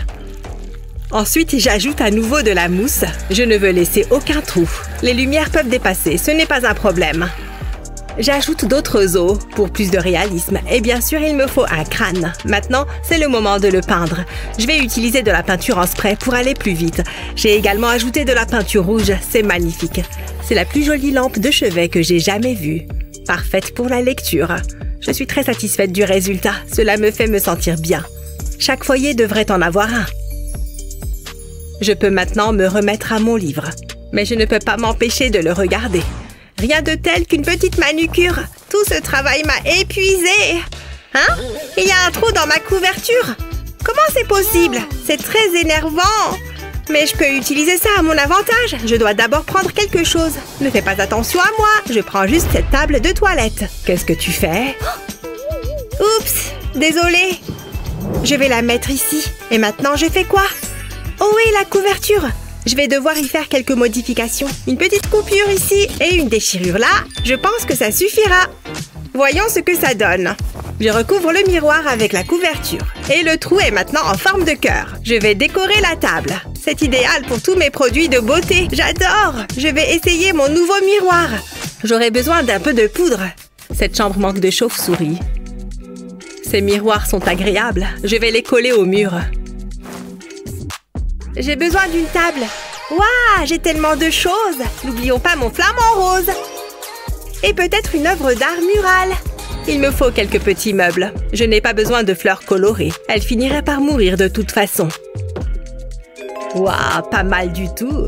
Ensuite, j'ajoute à nouveau de la mousse. Je ne veux laisser aucun trou. Les lumières peuvent dépasser, ce n'est pas un problème. J'ajoute d'autres os pour plus de réalisme. Et bien sûr, il me faut un crâne. Maintenant, c'est le moment de le peindre. Je vais utiliser de la peinture en spray pour aller plus vite. J'ai également ajouté de la peinture rouge. C'est magnifique. C'est la plus jolie lampe de chevet que j'ai jamais vue. Parfaite pour la lecture. Je suis très satisfaite du résultat. Cela me fait me sentir bien. Chaque foyer devrait en avoir un. Je peux maintenant me remettre à mon livre. Mais je ne peux pas m'empêcher de le regarder. Rien de tel qu'une petite manucure. Tout ce travail m'a épuisée. Hein? Il y a un trou dans ma couverture. Comment c'est possible? C'est très énervant. Mais je peux utiliser ça à mon avantage. Je dois d'abord prendre quelque chose. Ne fais pas attention à moi. Je prends juste cette table de toilette. Qu'est-ce que tu fais? Oups, désolée. Je vais la mettre ici. Et maintenant, je fais quoi? Oh oui, la couverture. Je vais devoir y faire quelques modifications. Une petite coupure ici et une déchirure là. Je pense que ça suffira. Voyons ce que ça donne. Je recouvre le miroir avec la couverture. Et le trou est maintenant en forme de cœur. Je vais décorer la table. C'est idéal pour tous mes produits de beauté. J'adore! Je vais essayer mon nouveau miroir. J'aurai besoin d'un peu de poudre. Cette chambre manque de chauve-souris. Ces miroirs sont agréables. Je vais les coller au mur. J'ai besoin d'une table. Waouh, j'ai tellement de choses. N'oublions pas mon flamant rose. Et peut-être une œuvre d'art murale. Il me faut quelques petits meubles. Je n'ai pas besoin de fleurs colorées. Elles finiraient par mourir de toute façon. Waouh, pas mal du tout.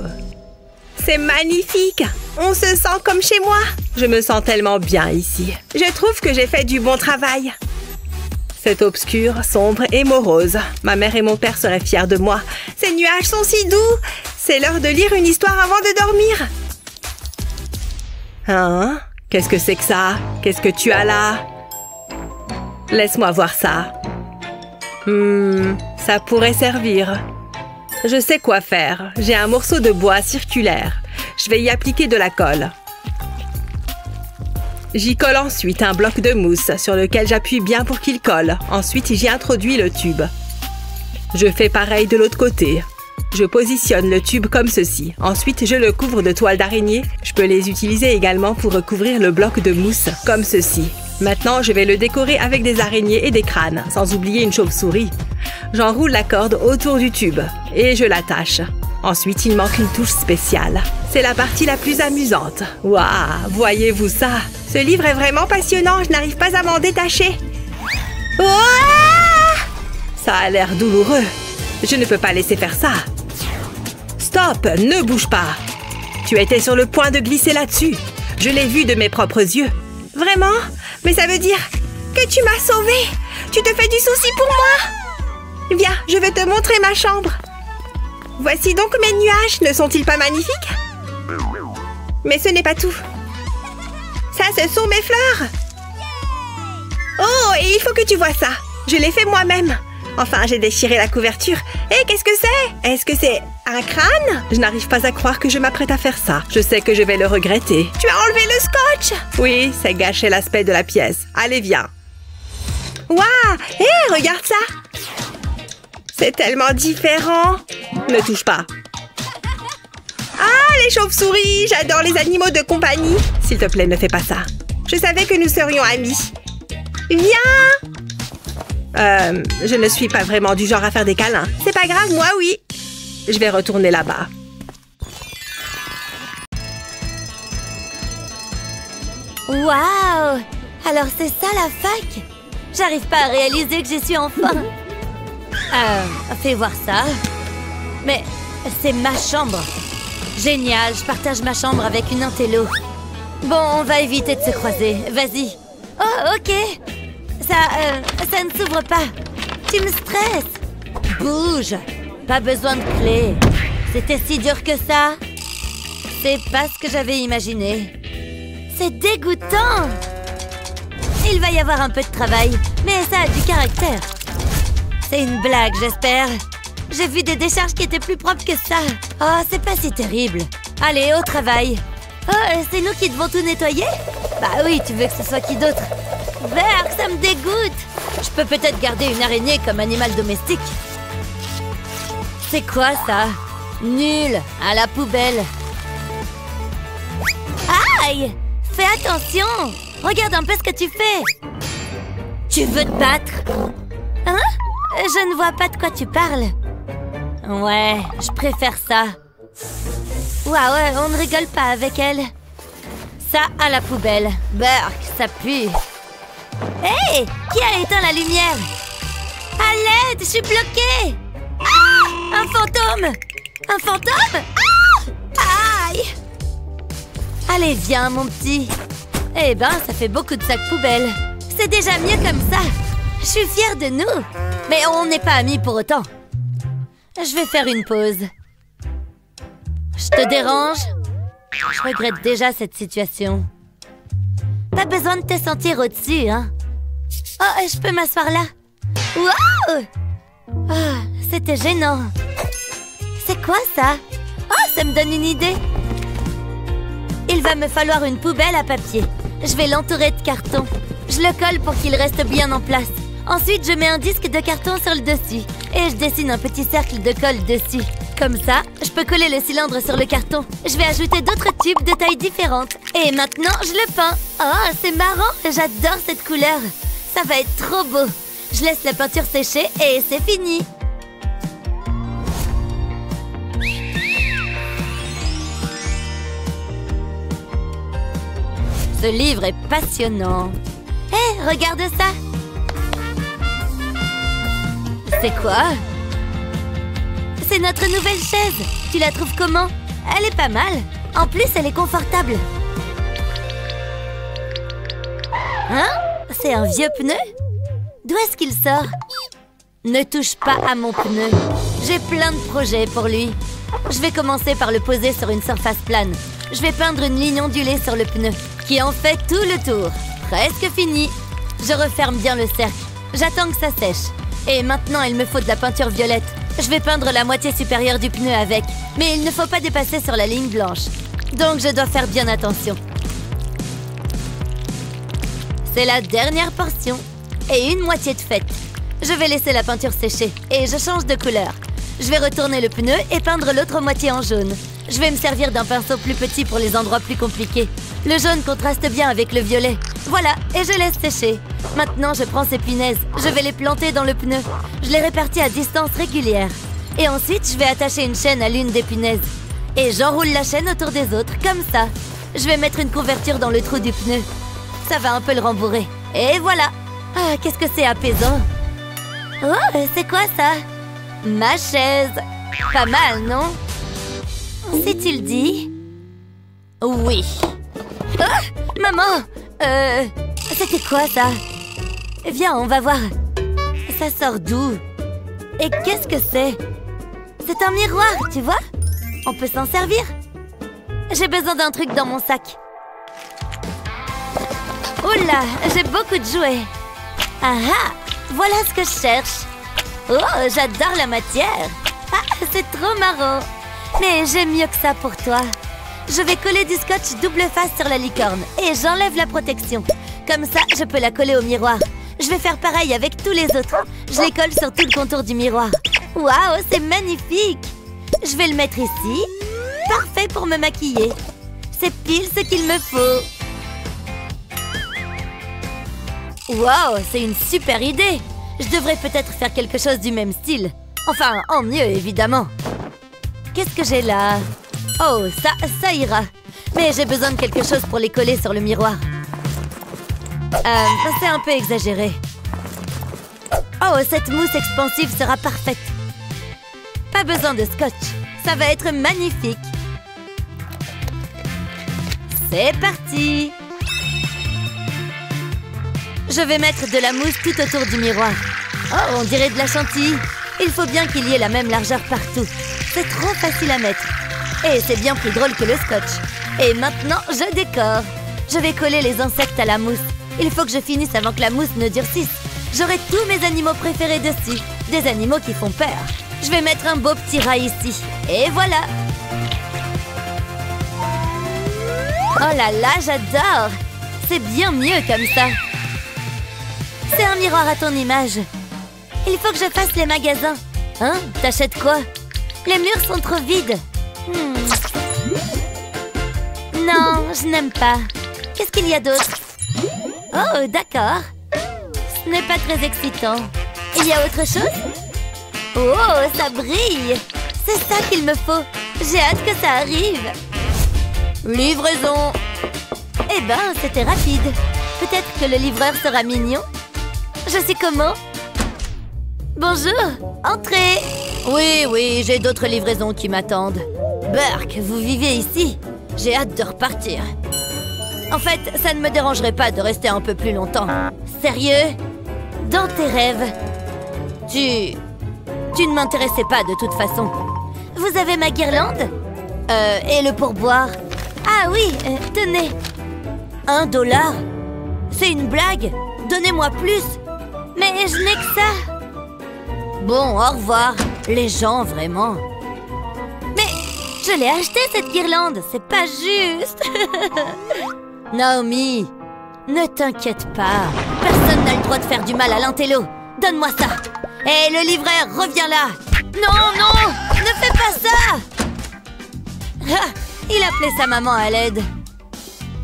C'est magnifique. On se sent comme chez moi. Je me sens tellement bien ici. Je trouve que j'ai fait du bon travail. C'est obscur, sombre et morose. Ma mère et mon père seraient fiers de moi. Ces nuages sont si doux. C'est l'heure de lire une histoire avant de dormir. Hein? Qu'est-ce que c'est que ça? Qu'est-ce que tu as là? Laisse-moi voir ça. Ça pourrait servir. Je sais quoi faire. J'ai un morceau de bois circulaire. Je vais y appliquer de la colle. J'y colle ensuite un bloc de mousse sur lequel j'appuie bien pour qu'il colle. Ensuite, j'y introduis le tube. Je fais pareil de l'autre côté. Je positionne le tube comme ceci. Ensuite, je le couvre de toiles d'araignée. Je peux les utiliser également pour recouvrir le bloc de mousse, comme ceci. Maintenant, je vais le décorer avec des araignées et des crânes, sans oublier une chauve-souris. J'enroule la corde autour du tube et je l'attache. Ensuite, il manque une touche spéciale. C'est la partie la plus amusante. Waouh, voyez-vous ça? Ce livre est vraiment passionnant, je n'arrive pas à m'en détacher. Ouah! Ça a l'air douloureux. Je ne peux pas laisser faire ça. Stop, ne bouge pas. Tu étais sur le point de glisser là-dessus. Je l'ai vu de mes propres yeux. Vraiment? Mais ça veut dire que tu m'as sauvée. tu te fais du souci pour moi? Viens, je vais te montrer ma chambre. Voici donc mes nuages. Ne sont-ils pas magnifiques? Mais ce n'est pas tout. Ça, ce sont mes fleurs. Oh, et il faut que tu vois ça. Je l'ai fait moi-même. Enfin, j'ai déchiré la couverture. Et qu'est-ce que c'est? Est-ce que c'est un crâne? Je n'arrive pas à croire que je m'apprête à faire ça. Je sais que je vais le regretter. Tu as enlevé le scotch? Oui, ça gâchait l'aspect de la pièce. Allez, viens. Waouh! Hé, regarde ça! C'est tellement différent. Ne touche pas. Ah, les chauves-souris! J'adore les animaux de compagnie. S'il te plaît, ne fais pas ça. Je savais que nous serions amis. Viens! Je ne suis pas vraiment du genre à faire des câlins. C'est pas grave, moi, oui. Je vais retourner là-bas. Waouh! Alors c'est ça la fac? J'arrive pas à réaliser que j'y suis enfin. Fais voir ça. Mais c'est ma chambre. Génial, je partage ma chambre avec une intello. Bon, on va éviter de se croiser. Vas-y. Oh, ok. Ça ne s'ouvre pas. Tu me stresses. Bouge. Pas besoin de clé. C'était si dur que ça. C'est pas ce que j'avais imaginé. C'est dégoûtant. Il va y avoir un peu de travail, mais ça a du caractère. C'est une blague, j'espère. J'ai vu des décharges qui étaient plus propres que ça. Oh, c'est pas si terrible. Allez, au travail. Oh, c'est nous qui devons tout nettoyer? Bah oui, tu veux que ce soit qui d'autre? Berk, ça me dégoûte. Je peux peut-être garder une araignée comme animal domestique. C'est quoi ça? Nul, à la poubelle. Aïe! Fais attention! Regarde un peu ce que tu fais. Tu veux te battre? Hein? Je ne vois pas de quoi tu parles. Ouais, je préfère ça. Ouais, on ne rigole pas avec elle. Ça à la poubelle. Berk, ça pue. Hé! Qui a éteint la lumière? À l'aide, je suis bloquée! Ah! Un fantôme! Un fantôme? Ah! Aïe! Allez, viens, mon petit. Eh ben, ça fait beaucoup de sacs poubelles. C'est déjà mieux comme ça. Je suis fière de nous. Mais on n'est pas amis pour autant. Je vais faire une pause. Je te dérange? Je regrette déjà cette situation. Pas besoin de te sentir au-dessus, hein? Oh, je peux m'asseoir là? Wow! Oh, c'était gênant. C'est quoi ça? Oh, ça me donne une idée. Il va me falloir une poubelle à papier. Je vais l'entourer de carton. Je le colle pour qu'il reste bien en place. Ensuite, je mets un disque de carton sur le dessus. Et je dessine un petit cercle de colle dessus. Comme ça, je peux coller le cylindre sur le carton. Je vais ajouter d'autres tubes de tailles différentes. Et maintenant, je le peins. Oh, c'est marrant. J'adore cette couleur. Ça va être trop beau. Je laisse la peinture sécher et c'est fini. Ce livre est passionnant. Hé, regarde ça. C'est quoi? C'est notre nouvelle chaise. Tu la trouves comment? Elle est pas mal. En plus, elle est confortable. Hein? C'est un vieux pneu? D'où est-ce qu'il sort? Ne touche pas à mon pneu. J'ai plein de projets pour lui. Je vais commencer par le poser sur une surface plane. Je vais peindre une ligne ondulée sur le pneu, qui en fait tout le tour. Presque fini. Je referme bien le cercle. J'attends que ça sèche. Et maintenant, il me faut de la peinture violette. Je vais peindre la moitié supérieure du pneu avec. Mais il ne faut pas dépasser sur la ligne blanche. Donc, je dois faire bien attention. C'est la dernière portion. Et une moitié de faite. Je vais laisser la peinture sécher. Et je change de couleur. Je vais retourner le pneu et peindre l'autre moitié en jaune. Je vais me servir d'un pinceau plus petit pour les endroits plus compliqués. Le jaune contraste bien avec le violet. Voilà, et je laisse sécher. Maintenant, je prends ces punaises. Je vais les planter dans le pneu. Je les répartis à distance régulière. Et ensuite, je vais attacher une chaîne à l'une des punaises. Et j'enroule la chaîne autour des autres, comme ça. Je vais mettre une couverture dans le trou du pneu. Ça va un peu le rembourrer. Et voilà. Ah, qu'est-ce que c'est apaisant. Oh, c'est quoi ça? Ma chaise. Pas mal, non? Si tu le dis. Oui. Oh, maman! C'était quoi ça? Viens, on va voir. ça sort d'où? Et qu'est-ce que c'est? C'est un miroir, tu vois? On peut s'en servir. J'ai besoin d'un truc dans mon sac. Oula, j'ai beaucoup de jouets. Ah ah, voilà ce que je cherche. Oh, j'adore la matière. Ah, c'est trop marrant. Mais j'ai mieux que ça pour toi. Je vais coller du scotch double face sur la licorne et j'enlève la protection. Comme ça, je peux la coller au miroir. Je vais faire pareil avec tous les autres. Je les colle sur tout le contour du miroir. Waouh, c'est magnifique! Je vais le mettre ici. Parfait pour me maquiller. C'est pile ce qu'il me faut. Waouh, c'est une super idée! Je devrais peut-être faire quelque chose du même style. Enfin, en mieux, évidemment. Qu'est-ce que j'ai là? Oh, ça ira. Mais j'ai besoin de quelque chose pour les coller sur le miroir. C'est un peu exagéré. Oh, cette mousse expansive sera parfaite. Pas besoin de scotch. Ça va être magnifique. C'est parti! Je vais mettre de la mousse tout autour du miroir. Oh, on dirait de la chantilly. Il faut bien qu'il y ait la même largeur partout. C'est trop facile à mettre. Et c'est bien plus drôle que le scotch. Et maintenant, je décore. Je vais coller les insectes à la mousse. Il faut que je finisse avant que la mousse ne durcisse. J'aurai tous mes animaux préférés dessus. Des animaux qui font peur. Je vais mettre un beau petit rat ici. Et voilà! Oh là là, j'adore! C'est bien mieux comme ça. C'est un miroir à ton image. Il faut que je fasse les magasins. Hein? T'achètes quoi? Les murs sont trop vides. Non, je n'aime pas. Qu'est-ce qu'il y a d'autre? Oh, d'accord. Ce n'est pas très excitant. Il y a autre chose? Oh, ça brille! C'est ça qu'il me faut. J'ai hâte que ça arrive. Livraison! Eh ben, c'était rapide. Peut-être que le livreur sera mignon. Je sais comment. Bonjour, entrez. Oui, j'ai d'autres livraisons qui m'attendent. Burke, vous vivez ici? J'ai hâte de repartir. En fait, ça ne me dérangerait pas de rester un peu plus longtemps. Sérieux? Dans tes rêves? Tu ne m'intéressais pas de toute façon. Vous avez ma guirlande? Et le pourboire? Ah oui, tenez. $1? C'est une blague? Donnez-moi plus. Mais je n'ai que ça. Bon, au revoir. Les gens, vraiment. Mais je l'ai acheté, cette guirlande. C'est pas juste. Naomi, ne t'inquiète pas. Personne n'a le droit de faire du mal à l'intello. Donne-moi ça. Hé, le livreur, reviens là. Non, ne fais pas ça. Ah, il appelait sa maman à l'aide.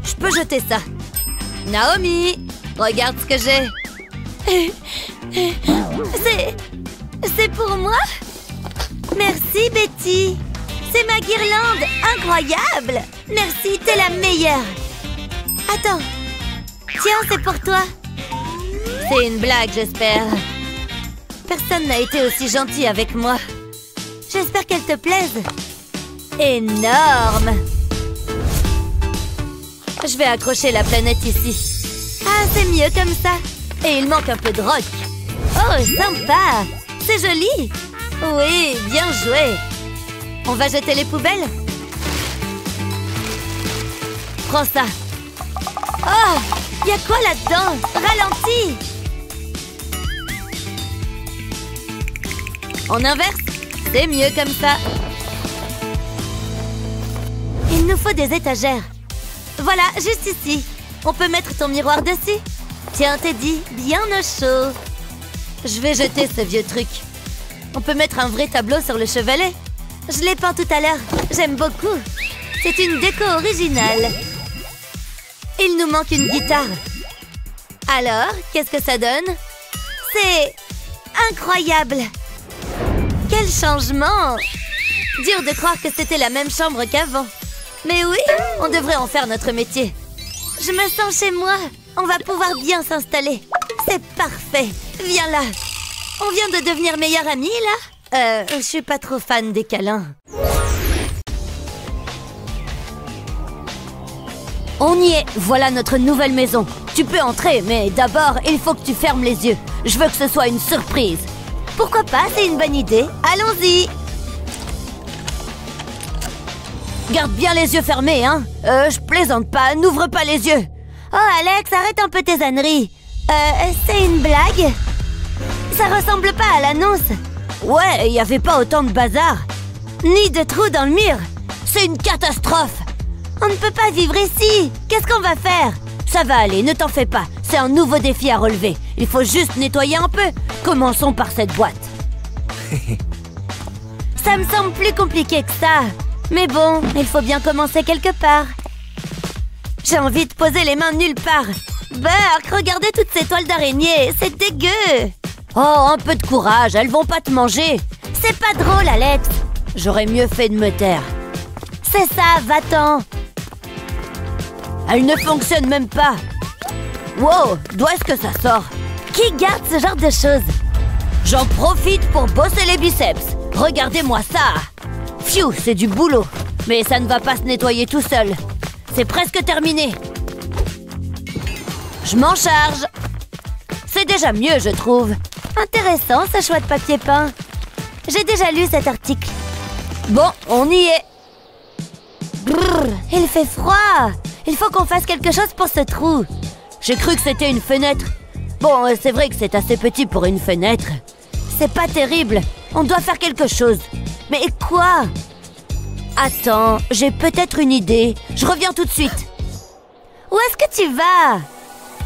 Je peux jeter ça. Naomi, regarde ce que j'ai. C'est pour moi? Merci, Betty. C'est ma guirlande. Incroyable. Merci, t'es la meilleure. Attends. Tiens, c'est pour toi. C'est une blague, j'espère. Personne n'a été aussi gentil avec moi. J'espère qu'elle te plaise. Énorme. Je vais accrocher la planète ici. Ah, c'est mieux comme ça. Et il manque un peu de rock. Oh, sympa. C'est joli. Oui, bien joué. On va jeter les poubelles? Prends ça. Oh, il y a quoi là-dedans? Ralentis. On inverse. C'est mieux comme ça. Il nous faut des étagères. Voilà, juste ici. On peut mettre ton miroir dessus. Tiens, Teddy, bien au chaud. Je vais jeter ce vieux truc. On peut mettre un vrai tableau sur le chevalet. Je l'ai peint tout à l'heure. J'aime beaucoup. C'est une déco originale. Il nous manque une guitare. Alors, qu'est-ce que ça donne? C'est incroyable. Quel changement! Dur de croire que c'était la même chambre qu'avant. Mais oui, on devrait en faire notre métier. Je me sens chez moi. On va pouvoir bien s'installer. C'est parfait. Viens là. On vient de devenir meilleurs amis, là? Je suis pas trop fan des câlins. On y est, voilà notre nouvelle maison. Tu peux entrer, mais d'abord, il faut que tu fermes les yeux. Je veux que ce soit une surprise. Pourquoi pas, c'est une bonne idée. Allons-y. Garde bien les yeux fermés, hein. Je plaisante pas, n'ouvre pas les yeux. Oh, Alex, arrête un peu tes âneries. C'est une blague? Ça ressemble pas à l'annonce. Ouais, il y avait pas autant de bazar. Ni de trous dans le mur. C'est une catastrophe. On ne peut pas vivre ici. Qu'est-ce qu'on va faire? Ça va aller, ne t'en fais pas. C'est un nouveau défi à relever. Il faut juste nettoyer un peu. Commençons par cette boîte. Ça me semble plus compliqué que ça. Mais bon, il faut bien commencer quelque part. J'ai envie de poser les mains nulle part. Burk, regardez toutes ces toiles d'araignée. C'est dégueu. Oh, un peu de courage, elles vont pas te manger. C'est pas drôle, Alex. J'aurais mieux fait de me taire. C'est ça, va-t'en. Elle ne fonctionne même pas. Wow, d'où est-ce que ça sort? Qui garde ce genre de choses? J'en profite pour bosser les biceps. Regardez-moi ça. Pfiou, c'est du boulot. Mais ça ne va pas se nettoyer tout seul. C'est presque terminé. Je m'en charge. C'est déjà mieux, je trouve. Intéressant, ce choix de papier peint. J'ai déjà lu cet article. Bon, on y est. Brrr, il fait froid. Il faut qu'on fasse quelque chose pour ce trou. J'ai cru que c'était une fenêtre. Bon, c'est vrai que c'est assez petit pour une fenêtre. C'est pas terrible. On doit faire quelque chose. Mais quoi? Attends, j'ai peut-être une idée. Je reviens tout de suite. Où est-ce que tu vas?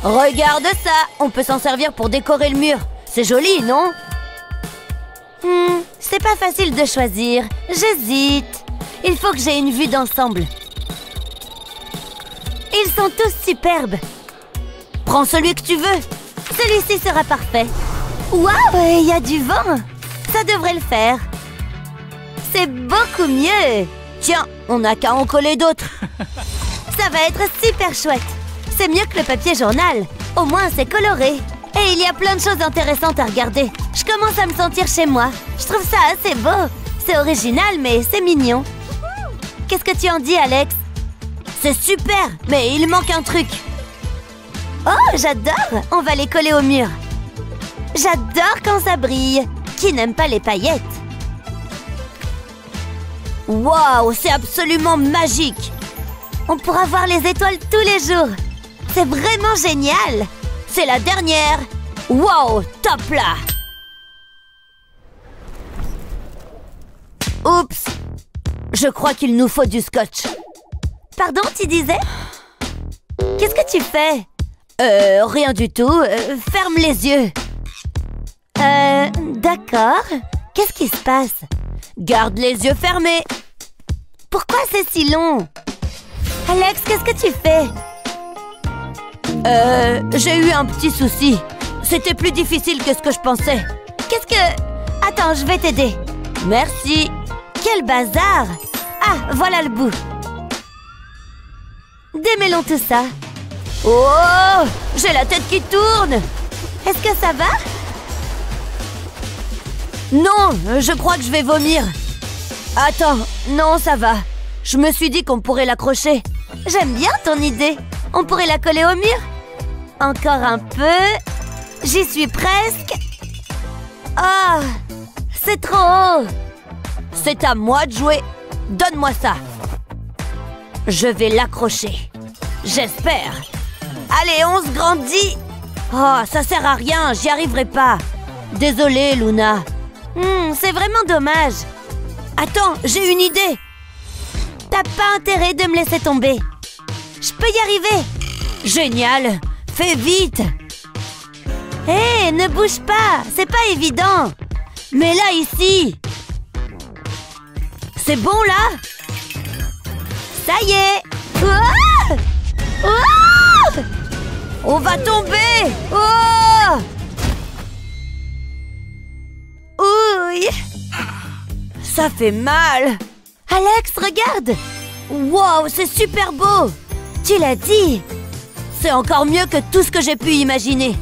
Regarde ça. On peut s'en servir pour décorer le mur. C'est joli, non? C'est pas facile de choisir. J'hésite. Il faut que j'ai une vue d'ensemble. Ils sont tous superbes. Prends celui que tu veux. Celui-ci sera parfait. Waouh, il y a du vent. Ça devrait le faire. C'est beaucoup mieux. Tiens, on n'a qu'à en coller d'autres. Ça va être super chouette. C'est mieux que le papier journal. Au moins, c'est coloré. Et il y a plein de choses intéressantes à regarder. Je commence à me sentir chez moi. Je trouve ça assez beau. C'est original, mais c'est mignon. Qu'est-ce que tu en dis, Alex? C'est super, mais il manque un truc. Oh, j'adore. On va les coller au mur. J'adore quand ça brille. Qui n'aime pas les paillettes? Waouh, c'est absolument magique. On pourra voir les étoiles tous les jours. C'est vraiment génial. C'est la dernière. Waouh, top là. Oups. Je crois qu'il nous faut du scotch. Pardon, tu disais? Qu'est-ce que tu fais? Rien du tout. Ferme les yeux. D'accord. Qu'est-ce qui se passe? Garde les yeux fermés. Pourquoi c'est si long? Alex, qu'est-ce que tu fais? J'ai eu un petit souci. C'était plus difficile que ce que je pensais. Qu'est-ce que... Attends, je vais t'aider. Merci. Quel bazar! Ah, voilà le bout. Démêlons tout ça. Oh! J'ai la tête qui tourne! Est-ce que ça va? Non, je crois que je vais vomir. Attends, non, ça va. Je me suis dit qu'on pourrait l'accrocher. J'aime bien ton idée. On pourrait la coller au mur? Encore un peu. J'y suis presque. Ah! C'est trop haut. C'est à moi de jouer. Donne-moi ça. Je vais l'accrocher. J'espère. Allez, on se grandit. Oh, ça sert à rien, j'y arriverai pas. Désolée, Luna. C'est vraiment dommage. Attends, j'ai une idée. T'as pas intérêt de me laisser tomber. Je peux y arriver. Génial. Fais vite. Hé, ne bouge pas. C'est pas évident. Mais là, ici. C'est bon, là? Ça y est. Ah! Ah! On va tomber. Oh! Ouille. Ça fait mal. Alex, regarde. Wow, c'est super beau. Tu l'as dit. C'est encore mieux que tout ce que j'ai pu imaginer.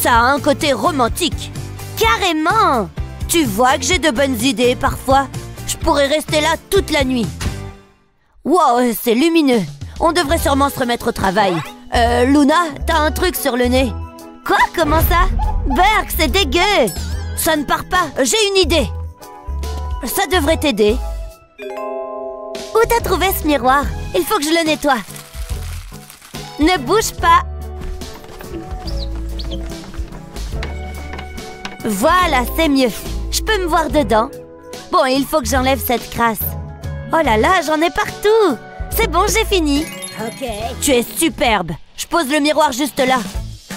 Ça a un côté romantique. Carrément. Tu vois que j'ai de bonnes idées parfois. Je pourrais rester là toute la nuit. Wow, c'est lumineux. On devrait sûrement se remettre au travail. Luna, t'as un truc sur le nez. Quoi? Comment ça? Berk, c'est dégueu! Ça ne part pas, j'ai une idée. Ça devrait t'aider. Où t'as trouvé ce miroir? Il faut que je le nettoie. Ne bouge pas. Voilà, c'est mieux. Je peux me voir dedans. Bon, il faut que j'enlève cette crasse. Oh là là, j'en ai partout. C'est bon, j'ai fini. Ok. Tu es superbe. Je pose le miroir juste là.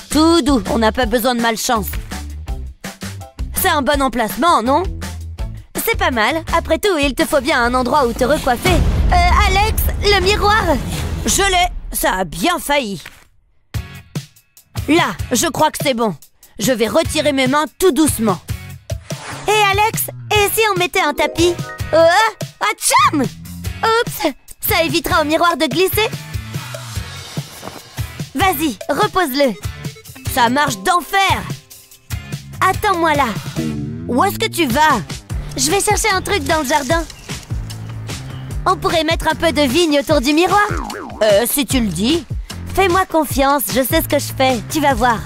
Tout doux, on n'a pas besoin de malchance. C'est un bon emplacement, non? C'est pas mal. Après tout, il te faut bien un endroit où te recoiffer. Alex, le miroir. Je l'ai. Ça a bien failli. Là, je crois que c'est bon. Je vais retirer mes mains tout doucement. Hé Alex, et si on mettait un tapis? Atcham! Oups, ça évitera au miroir de glisser. Vas-y, repose-le. Ça marche d'enfer. Attends-moi là. Où est-ce que tu vas? Je vais chercher un truc dans le jardin. On pourrait mettre un peu de vigne autour du miroir. Si tu le dis. Fais-moi confiance, je sais ce que je fais. Tu vas voir.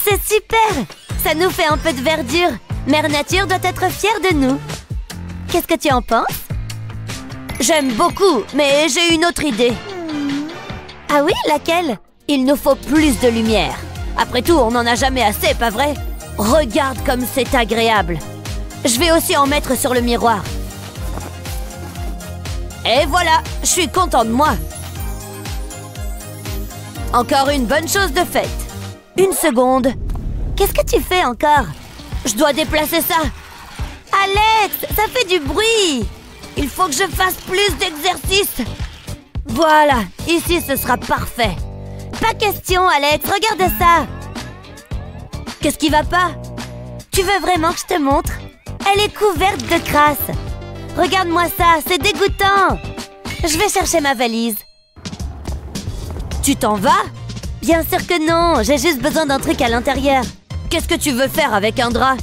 C'est super! Ça nous fait un peu de verdure. Mère Nature doit être fière de nous. Qu'est-ce que tu en penses? J'aime beaucoup, mais j'ai une autre idée. Ah oui, laquelle? Il nous faut plus de lumière. Après tout, on n'en a jamais assez, pas vrai? Regarde comme c'est agréable. Je vais aussi en mettre sur le miroir. Et voilà, je suis content de moi. Encore une bonne chose de faite. Une seconde. Qu'est-ce que tu fais encore? Je dois déplacer ça. Alex, ça fait du bruit. Il faut que je fasse plus d'exercice. Voilà, ici ce sera parfait. Pas question, Alex, regarde ça. Qu'est-ce qui va pas? Tu veux vraiment que je te montre? Elle est couverte de crasse. Regarde-moi ça, c'est dégoûtant. Je vais chercher ma valise. Tu t'en vas? Bien sûr que non, j'ai juste besoin d'un truc à l'intérieur. Qu'est-ce que tu veux faire avec un drap?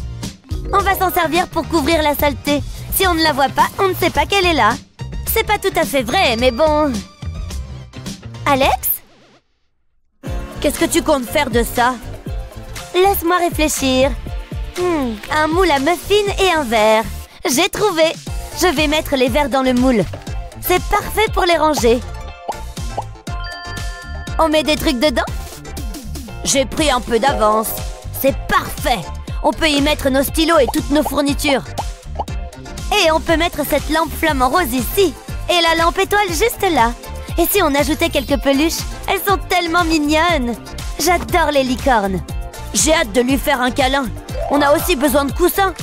On va s'en servir pour couvrir la saleté. Si on ne la voit pas, on ne sait pas qu'elle est là. C'est pas tout à fait vrai, mais bon... Alex? Qu'est-ce que tu comptes faire de ça? Laisse-moi réfléchir. Un moule à muffins et un verre. J'ai trouvé. Je vais mettre les verres dans le moule. C'est parfait pour les ranger. On met des trucs dedans? J'ai pris un peu d'avance. C'est parfait. On peut y mettre nos stylos et toutes nos fournitures. Et on peut mettre cette lampe flamant rose ici. Et la lampe étoile juste là. Et si on ajoutait quelques peluches? Elles sont tellement mignonnes. J'adore les licornes. J'ai hâte de lui faire un câlin. On a aussi besoin de coussins.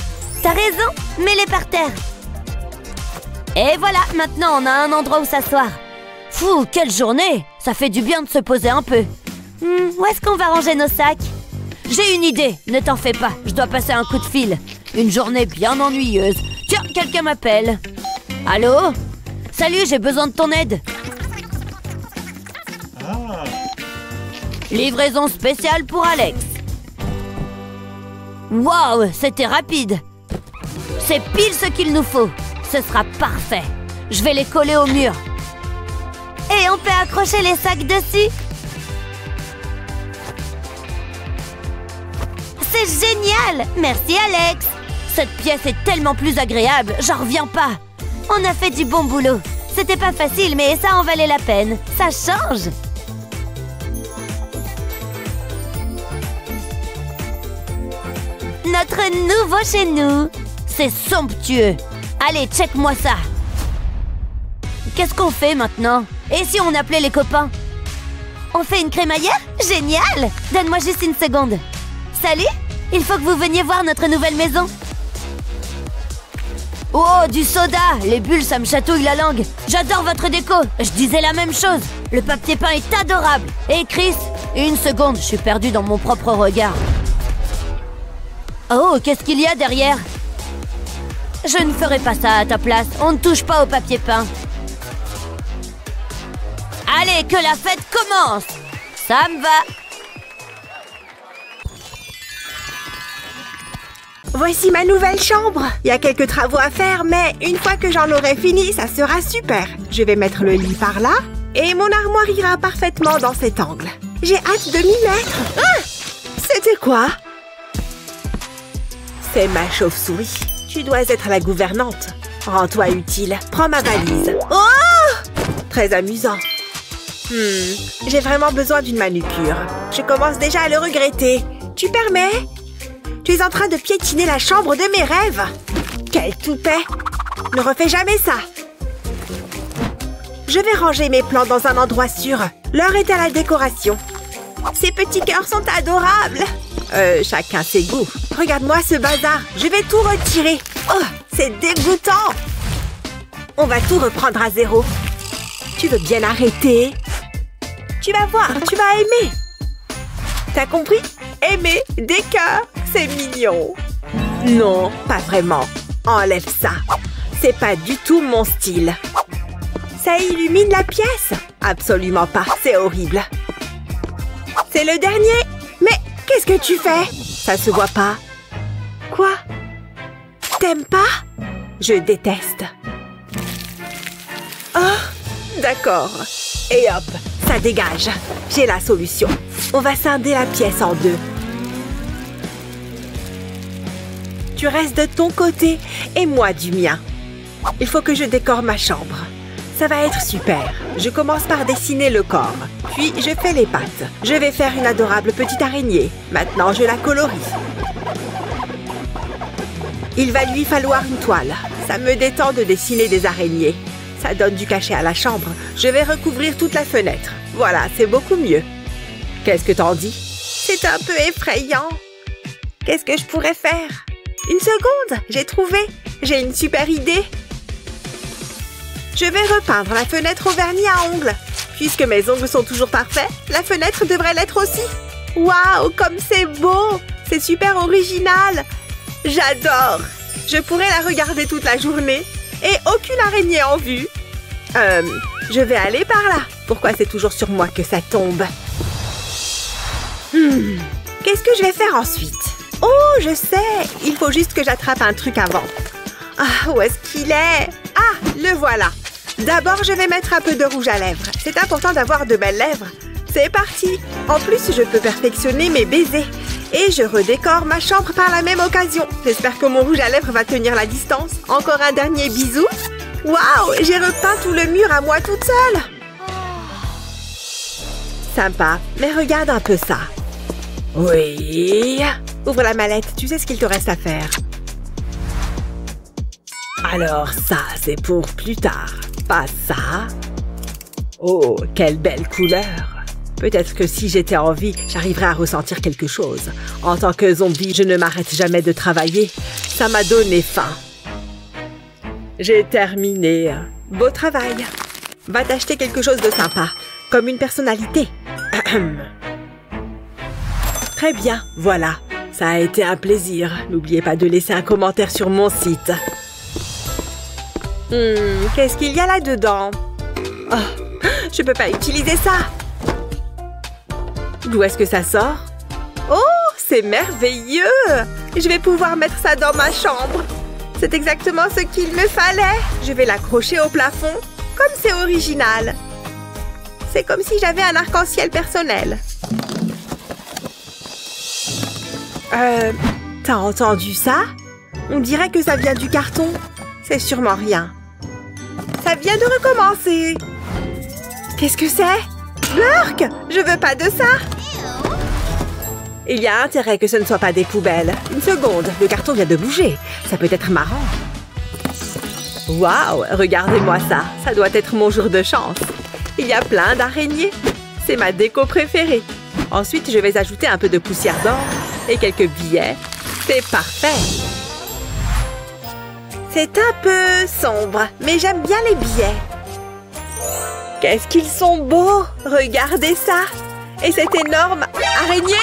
T'as raison, mets-les par terre. Et voilà, maintenant on a un endroit où s'asseoir. Fou, quelle journée! Ça fait du bien de se poser un peu. Où est-ce qu'on va ranger nos sacs? J'ai une idée, ne t'en fais pas, je dois passer un coup de fil. Une journée bien ennuyeuse. Tiens, quelqu'un m'appelle. Allô? Salut, j'ai besoin de ton aide. Livraison spéciale pour Alex. Waouh, c'était rapide. C'est pile ce qu'il nous faut. Ce sera parfait. Je vais les coller au mur. Et on peut accrocher les sacs dessus. C'est génial! Merci Alex. Cette pièce est tellement plus agréable, j'en reviens pas. On a fait du bon boulot. C'était pas facile, mais ça en valait la peine. Ça change. Notre nouveau chez nous. C'est somptueux. Allez, check-moi ça. Qu'est-ce qu'on fait maintenant? Et si on appelait les copains? On fait une crémaillère? Génial! Donne-moi juste une seconde. Salut! Il faut que vous veniez voir notre nouvelle maison. Oh, du soda! Les bulles, ça me chatouille la langue. J'adore votre déco. Je disais la même chose. Le papier peint est adorable. Et Chris? Une seconde, je suis perdue dans mon propre regard. Oh, qu'est-ce qu'il y a derrière? Je ne ferai pas ça à ta place. On ne touche pas au papier peint. Allez, que la fête commence! Ça me va! Voici ma nouvelle chambre. Il y a quelques travaux à faire, mais une fois que j'en aurai fini, ça sera super. Je vais mettre le lit par là et mon armoire ira parfaitement dans cet angle. J'ai hâte de m'y mettre. Ah! C'était quoi? C'est ma chauve-souris. Tu dois être la gouvernante. Rends-toi utile. Prends ma valise. Oh! Très amusant. J'ai vraiment besoin d'une manucure. Je commence déjà à le regretter. Tu permets? Tu es en train de piétiner la chambre de mes rêves. Quel toupet! Ne refais jamais ça. Je vais ranger mes plants dans un endroit sûr. L'heure est à la décoration. Ces petits cœurs sont adorables. Chacun ses goûts. Regarde-moi ce bazar. Je vais tout retirer. Oh, c'est dégoûtant. On va tout reprendre à zéro. Tu veux bien arrêter? Tu vas voir, tu vas aimer. T'as compris? Aimer des cœurs, c'est mignon. Non, pas vraiment. Enlève ça. C'est pas du tout mon style. Ça illumine la pièce? Absolument pas, c'est horrible. C'est le dernier. Mais qu'est-ce que tu fais? Ça se voit pas. Quoi? T'aimes pas? Je déteste. Oh, d'accord. Et hop, ça dégage. J'ai la solution. On va scinder la pièce en deux. Tu restes de ton côté et moi du mien. Il faut que je décore ma chambre. Ça va être super. Je commence par dessiner le corps. Puis, je fais les pattes. Je vais faire une adorable petite araignée. Maintenant, je la colorie. Il va lui falloir une toile. Ça me détend de dessiner des araignées. Ça donne du cachet à la chambre. Je vais recouvrir toute la fenêtre. Voilà, c'est beaucoup mieux. Qu'est-ce que t'en dis? C'est un peu effrayant. Qu'est-ce que je pourrais faire? Une seconde, j'ai trouvé. J'ai une super idée. Je vais repeindre la fenêtre au vernis à ongles. Puisque mes ongles sont toujours parfaits, la fenêtre devrait l'être aussi. Waouh, comme c'est beau! C'est super original. J'adore. Je pourrais la regarder toute la journée. Et aucune araignée en vue. Je vais aller par là. Pourquoi c'est toujours sur moi que ça tombe? Qu'est-ce que je vais faire ensuite? Oh, je sais. Il faut juste que j'attrape un truc avant. Ah, où est-ce qu'il est? Ah, le voilà. D'abord, je vais mettre un peu de rouge à lèvres. C'est important d'avoir de belles lèvres. C'est parti. En plus, je peux perfectionner mes baisers. Et je redécore ma chambre par la même occasion. J'espère que mon rouge à lèvres va tenir la distance. Encore un dernier bisou. Waouh, j'ai repeint tout le mur à moi toute seule. Sympa, mais regarde un peu ça. Oui. Ouvre la mallette, tu sais ce qu'il te reste à faire. Alors ça, c'est pour plus tard. Pas ça. Oh, quelle belle couleur. Peut-être que si j'étais en vie, j'arriverais à ressentir quelque chose. En tant que zombie, je ne m'arrête jamais de travailler. Ça m'a donné faim. J'ai terminé. Beau travail. Va t'acheter quelque chose de sympa, comme une personnalité. Très bien, voilà. Ça a été un plaisir. N'oubliez pas de laisser un commentaire sur mon site. Qu'est-ce qu'il y a là-dedans? Oh, je peux pas utiliser ça. D'où est-ce que ça sort? Oh, c'est merveilleux! Je vais pouvoir mettre ça dans ma chambre. C'est exactement ce qu'il me fallait. Je vais l'accrocher au plafond, comme c'est original. C'est comme si j'avais un arc-en-ciel personnel. T'as entendu ça? On dirait que ça vient du carton. C'est sûrement rien. Ça vient de recommencer. Qu'est-ce que c'est? Blurk! Je veux pas de ça! Il y a intérêt que ce ne soit pas des poubelles. Une seconde, le carton vient de bouger. Ça peut être marrant. Waouh! Regardez-moi ça. Ça doit être mon jour de chance. Il y a plein d'araignées. C'est ma déco préférée. Ensuite, je vais ajouter un peu de poussière d'or et quelques billets. C'est parfait! C'est un peu sombre, mais j'aime bien les billets. Qu'est-ce qu'ils sont beaux! Regardez ça! Et cette énorme araignée!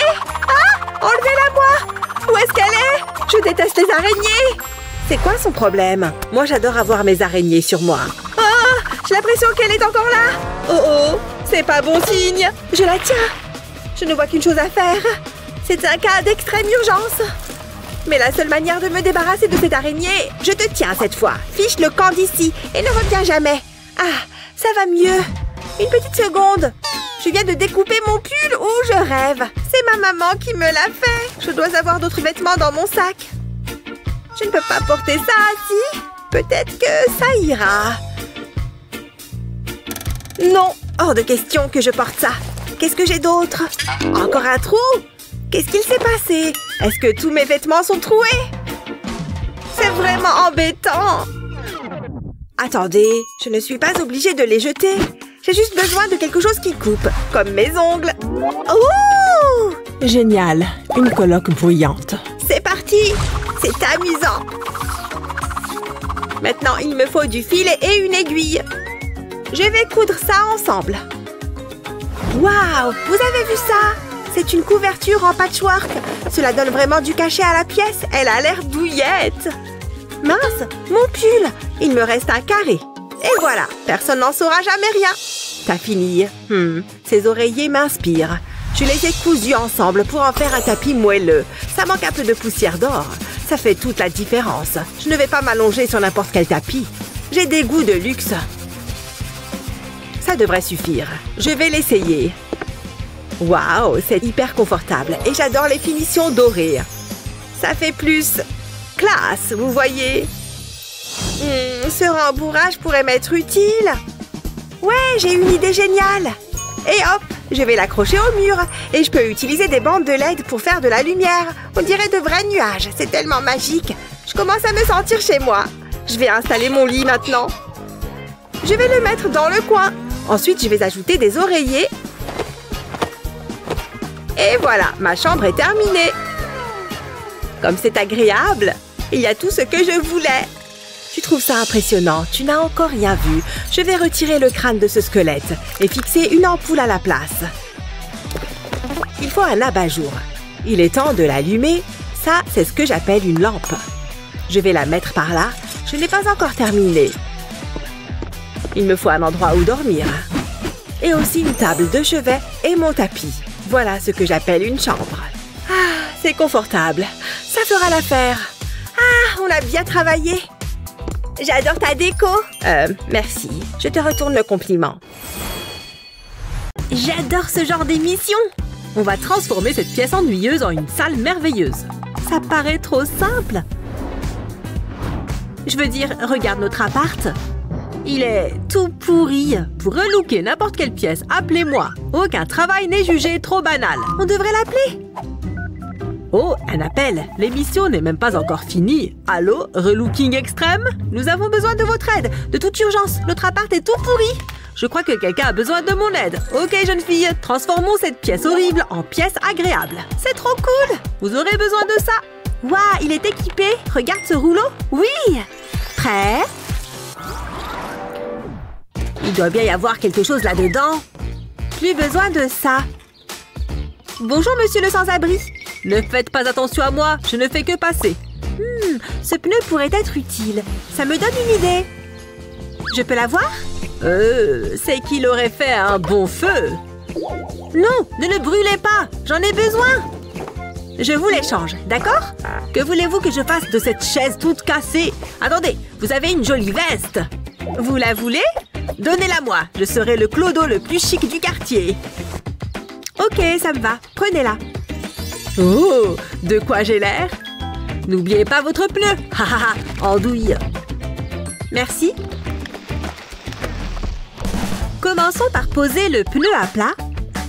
Ah! Enlevez-la-moi! Où est-ce qu'elle est? Je déteste les araignées! C'est quoi son problème? Moi, j'adore avoir mes araignées sur moi. Oh! J'ai l'impression qu'elle est encore là! Oh oh! C'est pas bon signe! Je la tiens! Je ne vois qu'une chose à faire. C'est un cas d'extrême urgence. Mais la seule manière de me débarrasser de cette araignée, je te tiens cette fois. Fiche le camp d'ici et ne reviens jamais. Ah, ça va mieux. Une petite seconde. Je viens de découper mon pull ou je rêve. C'est ma maman qui me l'a fait. Je dois avoir d'autres vêtements dans mon sac. Je ne peux pas porter ça assis. Peut-être que ça ira. Non, hors de question que je porte ça. Qu'est-ce que j'ai d'autre? Encore un trou? Qu'est-ce qu'il s'est passé? Est-ce que tous mes vêtements sont troués? C'est vraiment embêtant. Attendez, je ne suis pas obligée de les jeter. J'ai juste besoin de quelque chose qui coupe, comme mes ongles. Ouh! Génial, une coloc bruyante. C'est parti! C'est amusant. Maintenant, il me faut du fil et une aiguille. Je vais coudre ça ensemble. Waouh! Vous avez vu ça? C'est une couverture en patchwork. Cela donne vraiment du cachet à la pièce. Elle a l'air douillette. Mince, mon pull! Il me reste un carré. Et voilà, personne n'en saura jamais rien. T'as fini. Ces oreillers m'inspirent. Je les ai cousus ensemble pour en faire un tapis moelleux. Ça manque un peu de poussière d'or. Ça fait toute la différence. Je ne vais pas m'allonger sur n'importe quel tapis. J'ai des goûts de luxe. Ça devrait suffire. Je vais l'essayer. Waouh, c'est hyper confortable. Et j'adore les finitions dorées. Ça fait plus classe, vous voyez. Ce rembourrage pourrait m'être utile. Ouais, j'ai une idée géniale. Et hop, je vais l'accrocher au mur. Et je peux utiliser des bandes de LED pour faire de la lumière. On dirait de vrais nuages. C'est tellement magique. Je commence à me sentir chez moi. Je vais installer mon lit maintenant. Je vais le mettre dans le coin. Ensuite, je vais ajouter des oreillers. Et voilà, ma chambre est terminée. Comme c'est agréable, il y a tout ce que je voulais. Tu trouves ça impressionnant? Tu n'as encore rien vu. Je vais retirer le crâne de ce squelette et fixer une ampoule à la place. Il faut un abat-jour. Il est temps de l'allumer. Ça, c'est ce que j'appelle une lampe. Je vais la mettre par là. Je n'ai pas encore terminé. Il me faut un endroit où dormir. Et aussi une table de chevet et mon tapis. Voilà ce que j'appelle une chambre. Ah, c'est confortable. Ça fera l'affaire. Ah, on a bien travaillé. J'adore ta déco. Merci. Je te retourne le compliment. J'adore ce genre d'émission. On va transformer cette pièce ennuyeuse en une salle merveilleuse. Ça paraît trop simple. Je veux dire, regarde notre appart. Il est tout pourri. Pour relooker n'importe quelle pièce, appelez-moi. Aucun travail n'est jugé trop banal. On devrait l'appeler. Oh, un appel. L'émission n'est même pas encore finie. Allô, relooking extrême? Nous avons besoin de votre aide. De toute urgence, notre appart est tout pourri. Je crois que quelqu'un a besoin de mon aide. Ok, jeune fille, transformons cette pièce horrible en pièce agréable. C'est trop cool. Vous aurez besoin de ça. Waouh, il est équipé. Regarde ce rouleau. Oui. Prêt? Il doit bien y avoir quelque chose là-dedans. Plus besoin de ça. Bonjour, monsieur le sans-abri. Ne faites pas attention à moi, je ne fais que passer. Ce pneu pourrait être utile. Ça me donne une idée. Je peux l'avoir? C'est qu'il aurait fait un bon feu. Non, ne le brûlez pas. J'en ai besoin. Je vous l'échange, d'accord? Que voulez-vous que je fasse de cette chaise toute cassée? Attendez, vous avez une jolie veste. Vous la voulez? Donnez-la-moi. Je serai le clodo le plus chic du quartier. Ok, ça me va. Prenez-la. Oh, de quoi j'ai l'air? N'oubliez pas votre pneu. Hahaha, andouille. Merci. Commençons par poser le pneu à plat.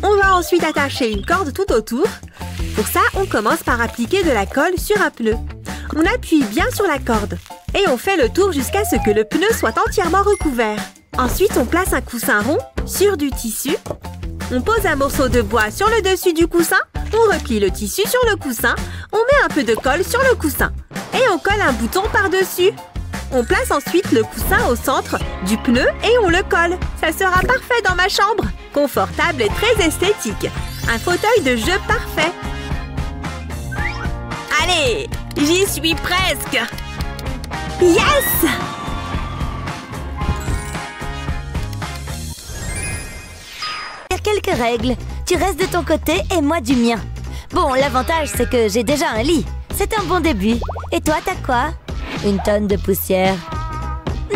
On va ensuite attacher une corde tout autour. Pour ça, on commence par appliquer de la colle sur un pneu. On appuie bien sur la corde. Et on fait le tour jusqu'à ce que le pneu soit entièrement recouvert. Ensuite, on place un coussin rond sur du tissu. On pose un morceau de bois sur le dessus du coussin. On replie le tissu sur le coussin. On met un peu de colle sur le coussin. Et on colle un bouton par-dessus. On place ensuite le coussin au centre du pneu et on le colle. Ça sera parfait dans ma chambre. Confortable et très esthétique. Un fauteuil de jeu parfait. Allez, j'y suis presque. Yes! Il y a quelques règles. Tu restes de ton côté et moi du mien. Bon, l'avantage, c'est que j'ai déjà un lit. c'est un bon début. Et toi, t'as quoi? Une tonne de poussière.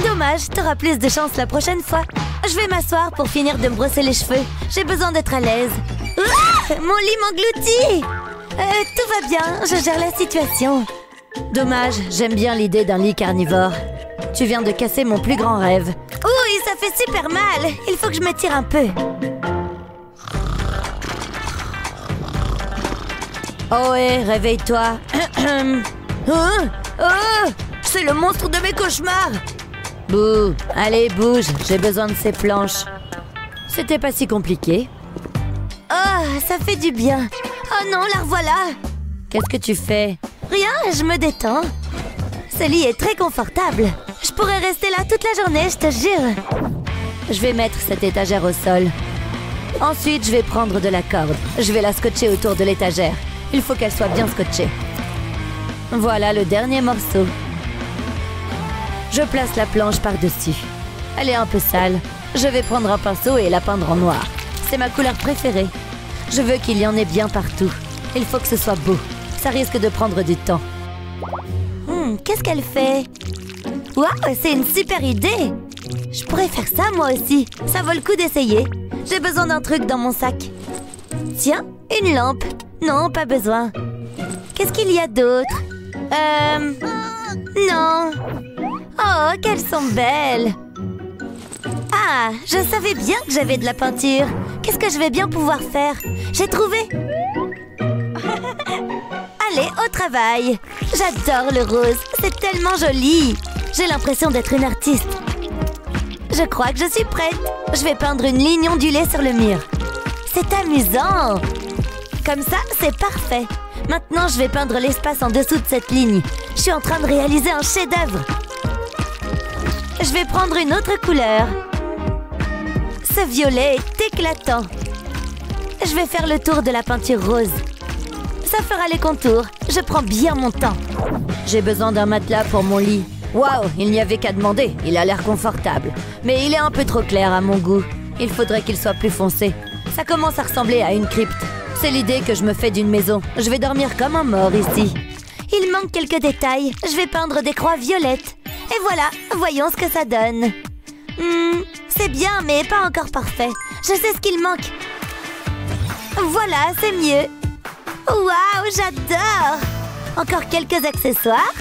Dommage, t'auras plus de chance la prochaine fois. Je vais m'asseoir pour finir de me brosser les cheveux. J'ai besoin d'être à l'aise. Ah, mon lit m'engloutit. Tout va bien, je gère la situation. Dommage, j'aime bien l'idée d'un lit carnivore. Tu viens de casser mon plus grand rêve. Oui, ça fait super mal. Il faut que je m'étire un peu. Oh, hé, réveille-toi. C'est le monstre de mes cauchemars. Bouh, allez, bouge. J'ai besoin de ces planches. C'était pas si compliqué. Oh, ça fait du bien. Oh non, la revoilà. Qu'est-ce que tu fais? Rien, je me détends. Ce lit est très confortable. Je pourrais rester là toute la journée, je te jure. Je vais mettre cette étagère au sol. Ensuite, je vais prendre de la corde. Je vais la scotcher autour de l'étagère. Il faut qu'elle soit bien scotchée. Voilà le dernier morceau. Je place la planche par-dessus. Elle est un peu sale. Je vais prendre un pinceau et la peindre en noir. C'est ma couleur préférée. Je veux qu'il y en ait bien partout. Il faut que ce soit beau. Ça risque de prendre du temps. Qu'est-ce qu'elle fait? Waouh, c'est une super idée! Je pourrais faire ça moi aussi. Ça vaut le coup d'essayer. J'ai besoin d'un truc dans mon sac. Tiens, une lampe. Non, pas besoin. Qu'est-ce qu'il y a d'autre? Non. Oh, qu'elles sont belles. Ah, je savais bien que j'avais de la peinture. Qu'est-ce que je vais bien pouvoir faire? J'ai trouvé. Allez, au travail. J'adore le rose. C'est tellement joli. J'ai l'impression d'être une artiste. Je crois que je suis prête. Je vais peindre une ligne ondulée sur le mur. C'est amusant. Comme ça, c'est parfait. Maintenant, je vais peindre l'espace en dessous de cette ligne. Je suis en train de réaliser un chef-d'œuvre. Je vais prendre une autre couleur. Ce violet est éclatant. Je vais faire le tour de la peinture rose. Ça fera les contours. Je prends bien mon temps. J'ai besoin d'un matelas pour mon lit. Waouh, il n'y avait qu'à demander. Il a l'air confortable. Mais il est un peu trop clair à mon goût. Il faudrait qu'il soit plus foncé. Ça commence à ressembler à une crypte. C'est l'idée que je me fais d'une maison. Je vais dormir comme un mort ici. Il manque quelques détails. Je vais peindre des croix violettes. Et voilà, voyons ce que ça donne. C'est bien, mais pas encore parfait. Je sais ce qu'il manque. Voilà, c'est mieux. Waouh, j'adore! Encore quelques accessoires.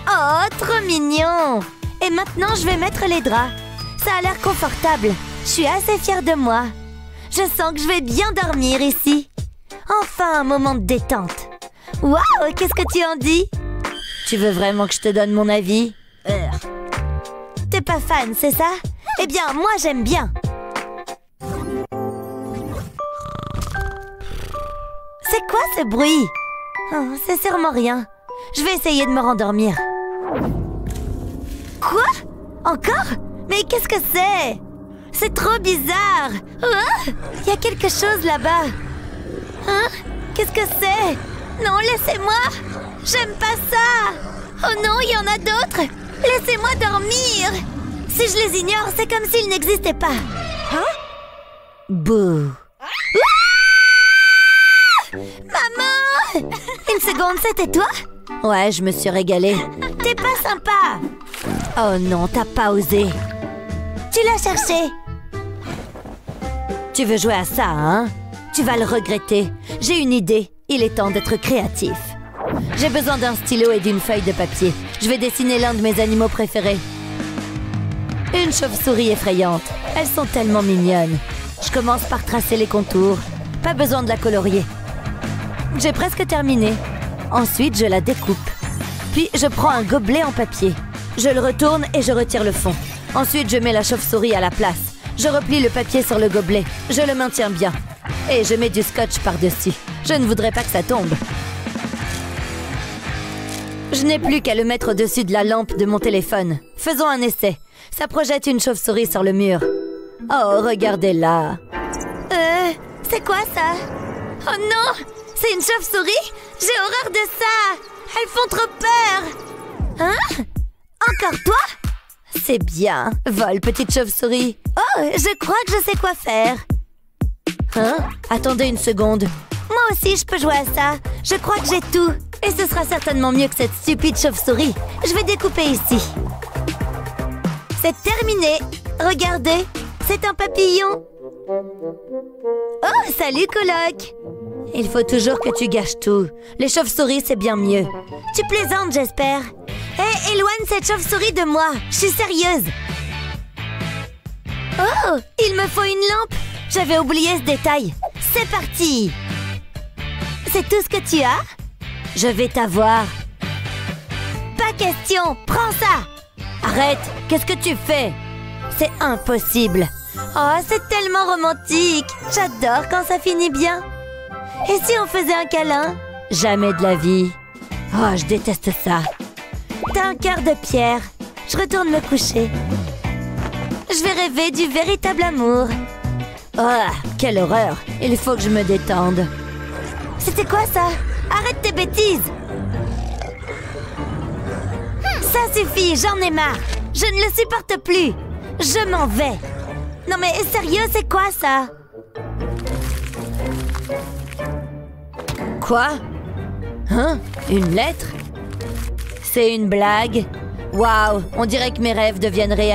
Oh, trop mignon! Et maintenant, je vais mettre les draps. Ça a l'air confortable. Je suis assez fière de moi. Je sens que je vais bien dormir ici. Enfin, un moment de détente. Waouh, qu'est-ce que tu en dis? Tu veux vraiment que je te donne mon avis? T'es pas fan, c'est ça? Eh bien, moi, j'aime bien. C'est quoi ce bruit? Oh, c'est sûrement rien. Je vais essayer de me rendormir. Quoi? Encore? Mais qu'est-ce que c'est? C'est trop bizarre. Oh, y a quelque chose là-bas. Hein? Qu'est-ce que c'est? Non, laissez-moi. J'aime pas ça. Oh non, il y en a d'autres. Laissez-moi dormir. Si je les ignore, c'est comme s'ils n'existaient pas. Hein? Bouh. Maman! Une seconde, c'était toi? Ouais, je me suis régalée. T'es pas sympa. Oh non, t'as pas osé. Tu l'as cherché. Tu veux jouer à ça, hein? Tu vas le regretter. J'ai une idée. Il est temps d'être créatif. J'ai besoin d'un stylo et d'une feuille de papier. Je vais dessiner l'un de mes animaux préférés. Une chauve-souris effrayante. Elles sont tellement mignonnes. Je commence par tracer les contours. Pas besoin de la colorier. J'ai presque terminé. Ensuite, je la découpe. Puis, je prends un gobelet en papier. Je le retourne et je retire le fond. Ensuite, je mets la chauve-souris à la place. Je replie le papier sur le gobelet. Je le maintiens bien. Et je mets du scotch par-dessus. Je ne voudrais pas que ça tombe. Je n'ai plus qu'à le mettre au-dessus de la lampe de mon téléphone. Faisons un essai. Ça projette une chauve-souris sur le mur. Oh, regardez-la. C'est quoi ça? Oh non! C'est une chauve-souris? J'ai horreur de ça! Elles font trop peur! Hein? Encore toi? C'est bien. Vole, petite chauve-souris. Oh, je crois que je sais quoi faire. Hein? Attendez une seconde. Moi aussi, je peux jouer à ça. Je crois que j'ai tout. Et ce sera certainement mieux que cette stupide chauve-souris. Je vais découper ici. C'est terminé. Regardez, c'est un papillon. Oh, salut, coloc. Il faut toujours que tu gâches tout. Les chauves-souris, c'est bien mieux. Tu plaisantes, j'espère. Hé, éloigne cette chauve-souris de moi. Je suis sérieuse. Oh, il me faut une lampe. J'avais oublié ce détail. C'est parti. C'est tout ce que tu as? Je vais t'avoir. Pas question, prends ça. Arrête, qu'est-ce que tu fais? C'est impossible. Oh, c'est tellement romantique. J'adore quand ça finit bien. Et si on faisait un câlin? Jamais de la vie. Oh, je déteste ça. T'as un cœur de pierre. Je retourne me coucher. Je vais rêver du véritable amour. Oh, quelle horreur. Il faut que je me détende. C'était quoi ça? Arrête tes bêtises. Ça suffit, j'en ai marre. Je ne le supporte plus. Je m'en vais. Non mais sérieux, c'est quoi ça? Quoi? Hein? Une lettre? C'est une blague? Waouh, on dirait que mes rêves deviennent réels.